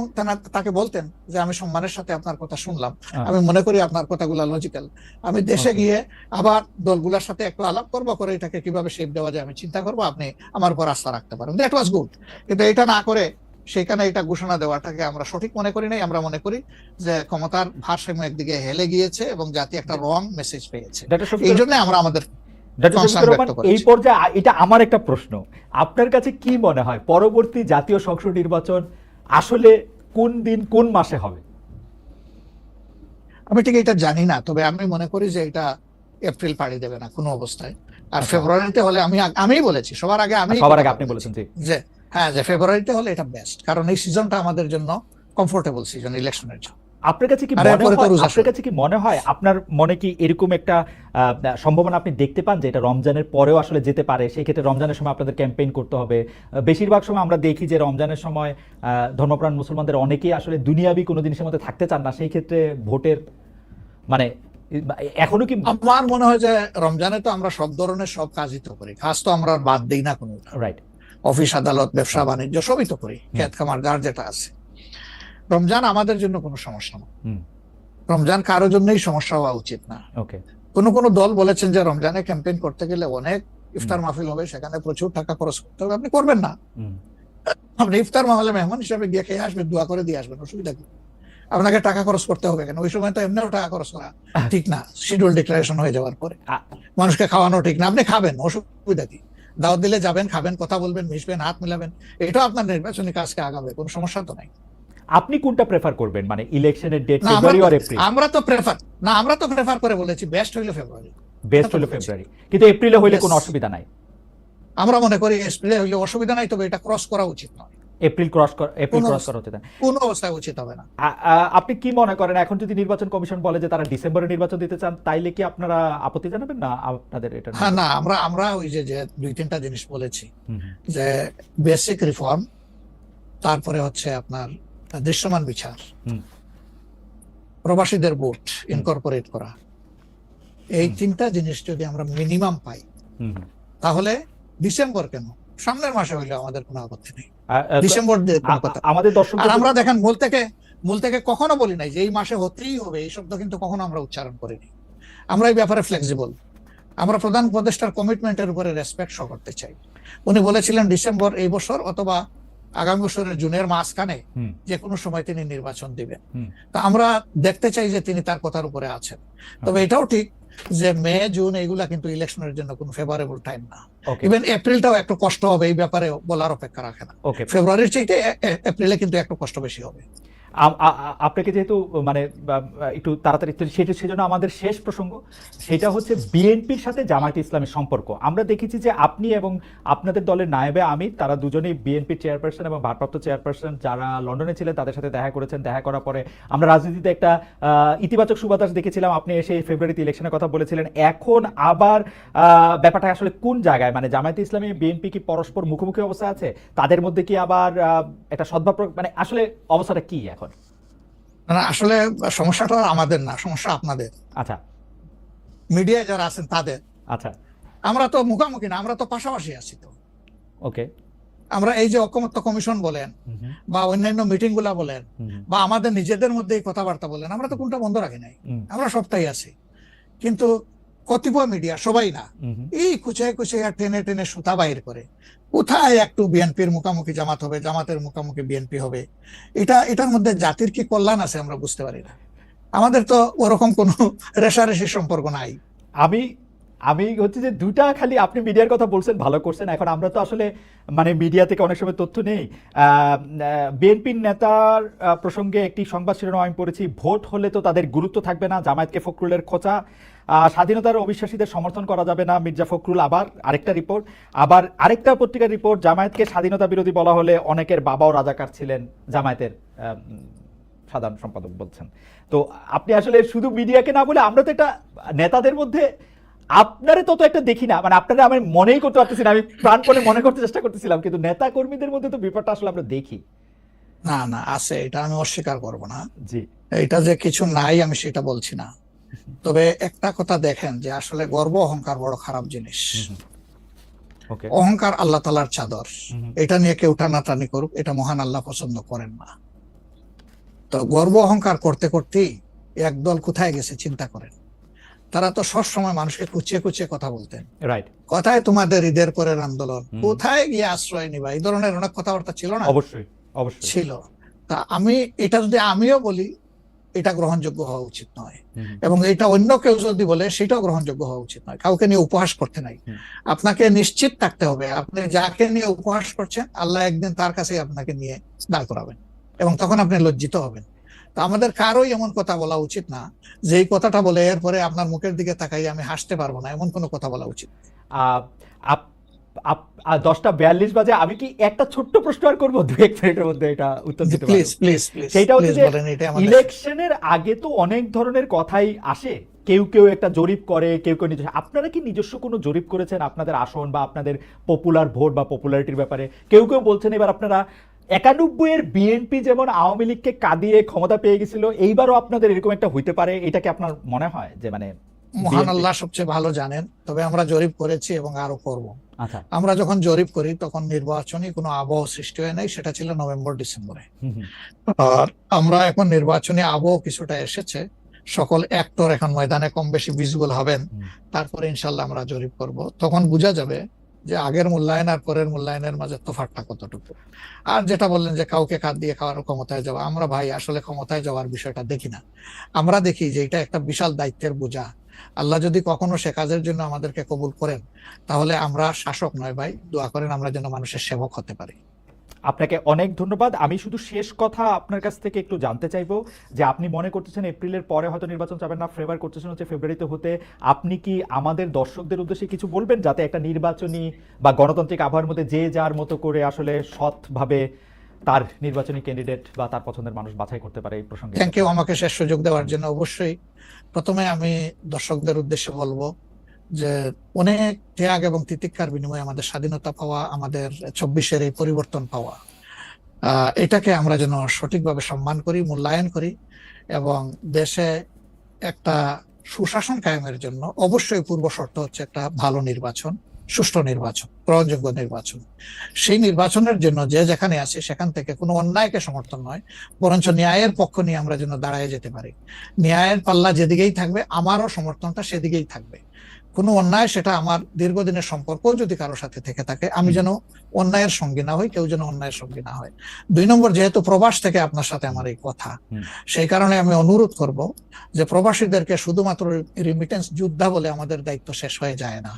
S2: তাকে বলতেন যে আমি সম্মানের সাথে আপনার কথা শুনলাম, আমি মনে করি আপনার কথাগুলো লজিক্যাল, আমি দেশে গিয়ে আবার দলগুলোর সাথে একটু আলাপ করবো, করে এটাকে কিভাবে শেপ দেওয়া যায় আমি চিন্তা করবো, আপনি আমার উপর আস্থা রাখতে পারেন। That was good. কিন্তু এটা না করে সেখানে এটা ঘোষণা দেওয়াটাকে আমরা সঠিক মনে করি নাই। আমরা মনে করি যে ক্ষমতার ভারসাম্য একদিকে হেলে গিয়েছে এবং জাতি একটা রং মেসেজ পেয়েছে। এই জন্য আমরা আমাদের
S1: এই পর্যায়ে এটা আমার একটা প্রশ্ন, আপনার কাছে কি মনে হয় পরবর্তী জাতীয় সংসদ নির্বাচন আসলে কোন দিন কোন মাসে হবে?
S2: আমি ঠিক এটা জানি না, তবে আমি মনে করি যে এটা এপ্রিল পাড়ি দেবে না কোনো অবস্থায়। আর ফেব্রুয়ারিতে হলে আমিই বলেছি সবার আগে, আপনি বলেছেন যে হ্যাঁ, যে ফেব্রুয়ারিতে হলে এটা বেস্ট, কারণ এই সিজনটা আমাদের জন্য কমফোর্টেবল সিজন ইলেকশনের জন্য।
S1: আপনার কাছে কি মনে হয় আপনার মনে কি এরকম একটা সম্ভাবনা আপনি দেখতে পান যে এটা রমজানের পরেও আসলে যেতে পারে? সেই ক্ষেত্রে রমজানের সময় আপনাদের ক্যাম্পেইন করতে হবে। বেশিরভাগ সময় আমরা দেখি যে রমজানের সময় ধর্মপ্রাণ মুসলমানদের অনেকেই আসলে দুনিয়াবি কোনো জিনিসের মধ্যে থাকতে চান না, সেই ক্ষেত্রে ভোটের মানে এখনো কি?
S2: আমার মনে হয় যে রমজানে তো আমরা সব ধরনের সব কাজই তো করি, কাজ তো আমরা বাদ দিই না কোনো, রাইট? অফিস আদালত ব্যবসা বাণিজ্য সবই তো করি, খেত খামার যার যেটা আছে। রমজান আমাদের জন্য কোনো সমস্যা না, রমজান কারোর জন্যই সমস্যা হওয়া উচিত না। কোনো দল বলেছেন যে রমজানে ক্যাম্পেইন করতে গেলে অনেক ইফতার মাহফিল হবে, সেখানে প্রচুর টাকা খরচ করতে হবে, আপনি করবেন না। আপনি ইফতার মাহফিলে মেহমান হিসাবে গিয়ে খেয়ে আসবেন, দোয়া করে দিয়ে আসবেন, অসুবিধা কি? আপনাকে টাকা খরচ করতে হবে কেন? ওই সময় তো এমনিও টাকা খরচ করা ঠিক না, শিডিউল ডিক্লারেশন হয়ে যাওয়ার পরে মানুষকে খাওয়ানো ঠিক না। আপনি খাবেন, অসুবিধা কি? দাওয়াত দিলে যাবেন, খাবেন, কথা বলবেন, মিশবেন, হাত মিলাবেন, এটা আপনার নির্বাচনী কাজকে আগাবে, কোনো সমস্যা তো নাই।
S1: আপনি কোনটা প্রেফার করবেন, মানে ইলেকশনের ডেট ফেব্রুয়ারি অর এপ্রিল? আমরা
S2: তো প্রেফার করে বলেছি বেস্ট হইলো ফেব্রুয়ারি,
S1: কিন্তু এপ্রিলে হইলে কোনো অসুবিধা নাই।
S2: আমরা মনে করি এপ্রিলে হইলে অসুবিধা নাই, তবে এটা ক্রস করা উচিত নয়।
S1: এপ্রিল ক্রস করা উচিত না,
S2: কোনো অবস্থায় উচিত হবে না।
S1: আপনি কি মনে করেন এখন যদি নির্বাচন কমিশন বলে যে তারা ডিসেম্বরে নির্বাচন দিতে চান, তাইলে কি আপনারা আপত্তি জানাবেন না আপনাদের এটা?
S2: হ্যাঁ, না, আমরা ওই যে 2-3টা জিনিস বলেছি যে বেসিক রিফর্ম, তারপরে হচ্ছে আপনার দৃশ্যমান বিচার, প্রবাসীদের ভোট ইনকর্পোরেট করা, এই 3টা জিনিস যদি আমরা মিনিমাম পাই তাহলে ডিসেম্বর কেন, সামনের মাসে হইলে আমাদের কোনো আপত্তি নেই। ডিসেম্বর আমাদের দর্শক, আর আমরা দেখেন মূল থেকে কখনো বলি নাই যে এই মাসে হতেই হবে, এই শব্দ কিন্তু কখনো আমরা উচ্চারণ করিনি। আমরা এই ব্যাপারে ফ্লেক্সিবল, আমরা প্রধান উপদেষ্টার কমিটমেন্টের উপরে রেসপেক্ট শো করতে চাই। উনি বলেছিলেন ডিসেম্বর এই বছর অথবা আগামী বছরের জুনের মাঝখানে যে কোনো সময় তিনি নির্বাচন দিবেন। তা আমরা দেখতে চাই যে তিনি তার কথার উপরে আছেন। তবে এটাও ঠিক যে মে জুন এইগুলা কিন্তু ইলেকশনের জন্য কোনো ফেভারেবল টাইম না। ইভেন এপ্রিলটাও একটু কষ্ট হবে, এই ব্যাপারে বলার অপেক্ষা রাখে না। ফেব্রুয়ারির চাইতে এপ্রিলে কিন্তু একটু কষ্ট বেশি হবে।
S1: আপনাকে যেহেতু মানে একটু তাড়াতাড়ি সেটা সেজন্য আমাদের শেষ প্রসঙ্গ সেটা হচ্ছে বিএনপির সাথে জামায়াতে ইসলামের সম্পর্ক। আমরা দেখেছি যে আপনি এবং আপনাদের দলের নায়েবে আমির তারা দুজনেই বিএনপির চেয়ারপারসন এবং ভারপ্রাপ্ত চেয়ারপারসন যারা লন্ডনে ছিলেন তাদের সাথে দেখা করেছেন। দেখা করার পরে আমরা রাজনীতিতে একটা ইতিবাচক সুবাতাস দেখেছিলাম। আপনি এসে ফেব্রুয়ারিতে ইলেকশনের কথা বলেছিলেন। এখন আবার ব্যাপারটা আসলে কোন জায়গায়, মানে জামায়াতে ইসলামী বিএনপি কি পরস্পর মুখোমুখি অবস্থা আছে? তাদের মধ্যে কি আবার একটা সদ্ভাব, মানে আসলে অবস্থাটা কি এখন?
S2: না, আসলে সমস্যাটা আমাদের না, সমস্যা আপনাদের,
S1: আচ্ছা
S2: মিডিয়ায় যারা আছেন তাদের।
S1: আচ্ছা
S2: আমরা তো মুখামুখি না, আমরা তো পাশাপাশি আছি। তো
S1: ওকে।
S2: আমরা এই যে ঐকমত্য কমিশন বলেন বা অন্যান্য মিটিং গুলা বলেন বা আমাদের নিজেদের মধ্যে কথাবার্তা বলেন, আমরা তো কোনটা বন্ধ রাখি নাই, আমরা সবটাই আছি। কিন্তু কতিপয় মিডিয়া, সবাই না, এই কুচায় কুচায় টেনে টেনে সুতা বাইর করে কোথায় একটু বিএনপির মুখামুখি জামাত হবে, জামাতের মুখামুখি বিএনপি হবে। এটার মধ্যে জাতির কি কল্যাণ আছে আমরা বুঝতে পারি না। আমাদের তো ওরকম কোনো রেশারেশির সম্পর্ক নাই।
S1: আমি আমি হচ্ছে যে দুটা, খালি আপনি মিডিয়ার কথা বলছেন, ভালো করছেন। এখন আমরা তো আসলে মানে মিডিয়া থেকে অনেক সময় তথ্য নেই। বিএনপির নেতার প্রসঙ্গে একটি সংবাদ শিরোনাম আমি পড়েছি, ভোট হলে তো তাদের গুরুত্ব থাকবে না, জামায়াতকে ফখরুলের খোঁচা, স্বাধীনতার অবিশ্বাসীদের সমর্থন করা যাবে না, মির্জা ফখরুল। আবার আরেকটা রিপোর্ট, আবার আরেকটা পত্রিকার রিপোর্ট, জামায়াতকে স্বাধীনতা বিরোধী বলা হলে অনেকের বাবাও রাজাকার ছিলেন, জামায়াতের সাধারণ সম্পাদক বলছেন। তো আপনি আসলে শুধু মিডিয়াকে না বলে আমরা তো একটা নেতাদের মধ্যে আপনারে তো একটা দেখি না, মানে আপনারা আমি মনেই করতে পারতেছি না, আমি প্রাণপণে মনে করতে চেষ্টা করতেছিলাম, কিন্তু নেতা কর্মীদের মধ্যে তো ব্যাপারটা আসলে আমরা দেখি।
S2: না না, আছে, এটা আমি অস্বীকার করব না।
S1: জি,
S2: এটা যে কিছু নাই আমি সেটা বলছি না। তবে একটা কথা দেখেন যে আসলে গর্ব অহংকার বড় খারাপ জিনিস।
S1: ওকে।
S2: অহংকার আল্লাহ তাআলার চাদর, এটা নিয়ে কেউ টানাটানি করুক, এটা মহান আল্লাহ পছন্দ করেন না। তো গর্ব অহংকার করতে করতেই একদল কোথায় গেছে চিন্তা করেন। তারা তো সবসময় মানুষকে কুচিয়ে কুচিয়ে কথা বলতেন,
S1: রাইট।
S2: কোথায় তোমাদের ঈদের পরের আন্দোলন, কোথায় গিয়ে আশ্রয় নিবা, এই ধরনের অনেক কথাবার্তা ছিল না?
S1: অবশ্যই অবশ্যই
S2: ছিল। তা এটা যদি আমিও বলি, এটা গ্রহণযোগ্য হওয়া উচিত নয়, এবং এটা অন্য কেউ যদি বলে সেটাও গ্রহণযোগ্য হওয়া উচিত নয়। কাউকে নিয়ে উপহাস করতে নাই। আপনাকে নিশ্চিত থাকতে হবে আপনি যাকে নিয়ে উপহাস করছেন আল্লাহ একদিন তার কাছে আপনাকে নিয়ে দাঁড় করাবেন, এবং তখন আপনি লজ্জিত হবেন। তো আমাদের কারোই এমন কথা বলা উচিত না যে এই কথাটা বলে এরপরে আপনার মুখের দিকে তাকাই আমি হাসতে পারবো না, এমন কোনো কথা বলা উচিত।
S1: 10:42 বাজে, আমি কি একটা ছোট্ট প্রশ্ন আর করবো 2-1 মিনিটের মধ্যে এটা উত্তর দিতে পারবো?
S2: প্লিজ প্লিজ প্লিজ,
S1: সেটা হচ্ছে যে
S2: বলেন। এটা আমাদের
S1: ইলেকশনের আগে তো অনেক ধরনের কথাই আসে, কেউ কেউ একটা জরিপ করে, কেউ কেউ নিজস্ব। আপনারা কি নিজস্ব কোনো জরিপ করেছেন আপনাদের আসন বা আপনাদের পপুলার ভোট বা পপুলারিটির ব্যাপারে? কেউ কেউ বলছেন এবার আপনারা 91-এর বিএনপি যেমন আওয়ামী লীগকে কাঁদিয়ে ক্ষমতা পেয়ে গেছিল, এইবারও আপনাদের এরকম একটা হইতে পারে, এটা কি আপনার মনে হয় যে মানে?
S2: মহান আল্লাহ সবচেয়ে ভালো জানেন, তবে আমরা জরিপ করেছি এবং আরো করব।
S1: আচ্ছা।
S2: আমরা যখন জরিপ করি তখন নির্বাচনী কোনো আবহ সৃষ্টি হয় নাই, সেটা ছিল নভেম্বর ডিসেম্বরে। আর আমরা এখন নির্বাচনী আবহ কিছুটা এসেছে, সকল অ্যাক্টর এখন ময়দানে কম বেশি ভিজিবল হবেন, তারপরে ইনশাল্লাহ আমরা জরিপ করব। তখন বোঝা যাবে যে আগের মূল্যায়ন আর পরের মূল্যায়নের মাঝে তফাৎটা কতটুকু। আর যেটা বললেন যে কাউকে কাঁদ দিয়ে খাওয়ার ক্ষমতায় যাওয়া, আমরা ভাই আসলে ক্ষমতায় যাওয়ার বিষয়টা দেখি না। আমরা দেখি যে এটা একটা বিশাল দায়িত্বের বোঝা। আল্লাহ যদি কখনো সে কাজের জন্য আমাদেরকে কবুল করেন, তাহলে আমরা শাসক নয় ভাই, দোয়া করেন আমরা যেন মানুষের সেবক হতে পারি।
S1: আপনাকে অনেক ধন্যবাদ। আমি শুধু শেষ কথা আপনার কাছ থেকে একটু জানতে চাইবো যে আপনি মনে করতেছেন এপ্রিলের পরে হয়তো নির্বাচন যাবেন না, ফেভার করতেছেন হচ্ছে ফেব্রুয়ারিতে হতে। আপনি কি আমাদের দর্শকদের উদ্দেশ্যে কিছু বলবেন যাতে একটা নির্বাচনী বা গণতান্ত্রিক আবহাওয়ার মধ্যে যে যার মতো করে আসলে সৎভাবে তার নির্বাচনী ক্যান্ডিডেট বা তার পছন্দের মানুষ বাছাই করতে পারে? এই প্রসঙ্গে
S2: থ্যাংক ইউ আমাকে শেষ সুযোগ দেওয়ার জন্য। অবশ্যই প্রথমে আমি দর্শকদের উদ্দেশ্যে বলবো যে অনেক ত্যাগ এবং তিতিক্ষার বিনিময়ে আমাদের স্বাধীনতা পাওয়া, আমাদের 24-এর এই পরিবর্তন পাওয়া, এটাকে আমরা যেন সঠিকভাবে সম্মান করি, মূল্যায়ন করি, এবং দেশে একটা সুশাসন কায়েমের জন্য অবশ্যই পূর্ব শর্ত হচ্ছে একটা ভালো নির্বাচন, সুষ্ঠু নির্বাচন, গ্রহণযোগ্য নির্বাচন। সেই নির্বাচনের জন্য যে যেখানে আছে সেখান থেকে কোনো অন্যায়কে সমর্থন নয়, বরঞ্চ ন্যায়ের পক্ষ নিয়ে আমরা যেন দাঁড়ায় যেতে পারি। ন্যায়ের পাল্লা যেদিকেই থাকবে আমারও সমর্থনটা সেদিকেই থাকবে। কোনো অন্যায়, সেটা আমার দীর্ঘদিনের সম্পর্ক যদি কারোর সাথে থেকে থাকে, আমি যেন অন্যায়ের সঙ্গী না হই, কেউ যেন অন্যায়ের সঙ্গী না হয়। 2 নম্বর, যেহেতু প্রবাস থেকে আপনার সাথে আমার এই কথা, সেই কারণে আমি অনুরোধ করব যে প্রবাসীদেরকে শুধুমাত্র রিমিটেন্স যোদ্ধা বলে আমাদের দায়িত্ব শেষ হয়ে যায় না,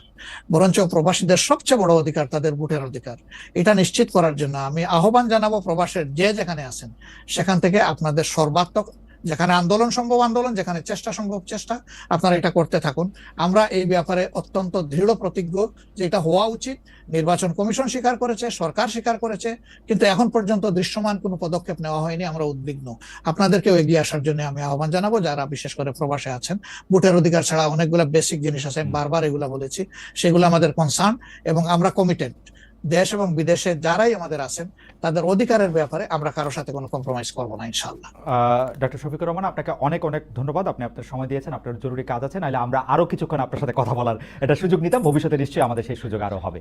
S2: বরঞ্চ প্রবাসীদের সবচেয়ে বড় অধিকার তাদের ভোটের অধিকার। এটা নিশ্চিত করার জন্য আমি আহ্বান জানাবো প্রবাসের যে যেখানে আছেন সেখান থেকে আপনাদের সর্বাত্মক, যেখানে আন্দোলন সম্ভব আন্দোলন, যেখানে চেষ্টা সম্ভব চেষ্টা, আপনারা এটা করতে থাকুন। আমরা এই ব্যাপারে অত্যন্ত দৃঢ় প্রতিজ্ঞ যে এটা হওয়া উচিত। নির্বাচন কমিশন স্বীকার করেছে, সরকার স্বীকার করেছে, কিন্তু এখন পর্যন্ত দৃশ্যমান কোনো পদক্ষেপ নেওয়া হয়নি। আমরা উদ্বিগ্ন। আপনাদেরকেও এগিয়ে আসার জন্য আমি আহ্বান জানাবো, যারা বিশেষ করে প্রবাসে আছেন। ভোটের অধিকার ছাড়া অনেকগুলো বেসিক জিনিস আছে, আমি বারবার এগুলা বলেছি, সেগুলো আমাদের কনসার্ন, এবং আমরা কমিটেড। দেশ এবং বিদেশে যারাই আমাদের আছেন তাদের অধিকারের ব্যাপারে আমরা কারোর সাথে কোনো কম্প্রোমাইজ করবো না, ইনশাআল্লাহ।
S1: ডক্টর শফিকুর রহমান, আপনাকে অনেক অনেক ধন্যবাদ। আপনি আপনার সময় দিয়েছেন, আপনার জরুরি কাজ আছে, নাহলে আমরা আরো কিছুক্ষণ আপনার সাথে কথা বলার এটা সুযোগ নিতাম। ভবিষ্যতে নিশ্চয়ই আমাদের সেই সুযোগ আরো হবে।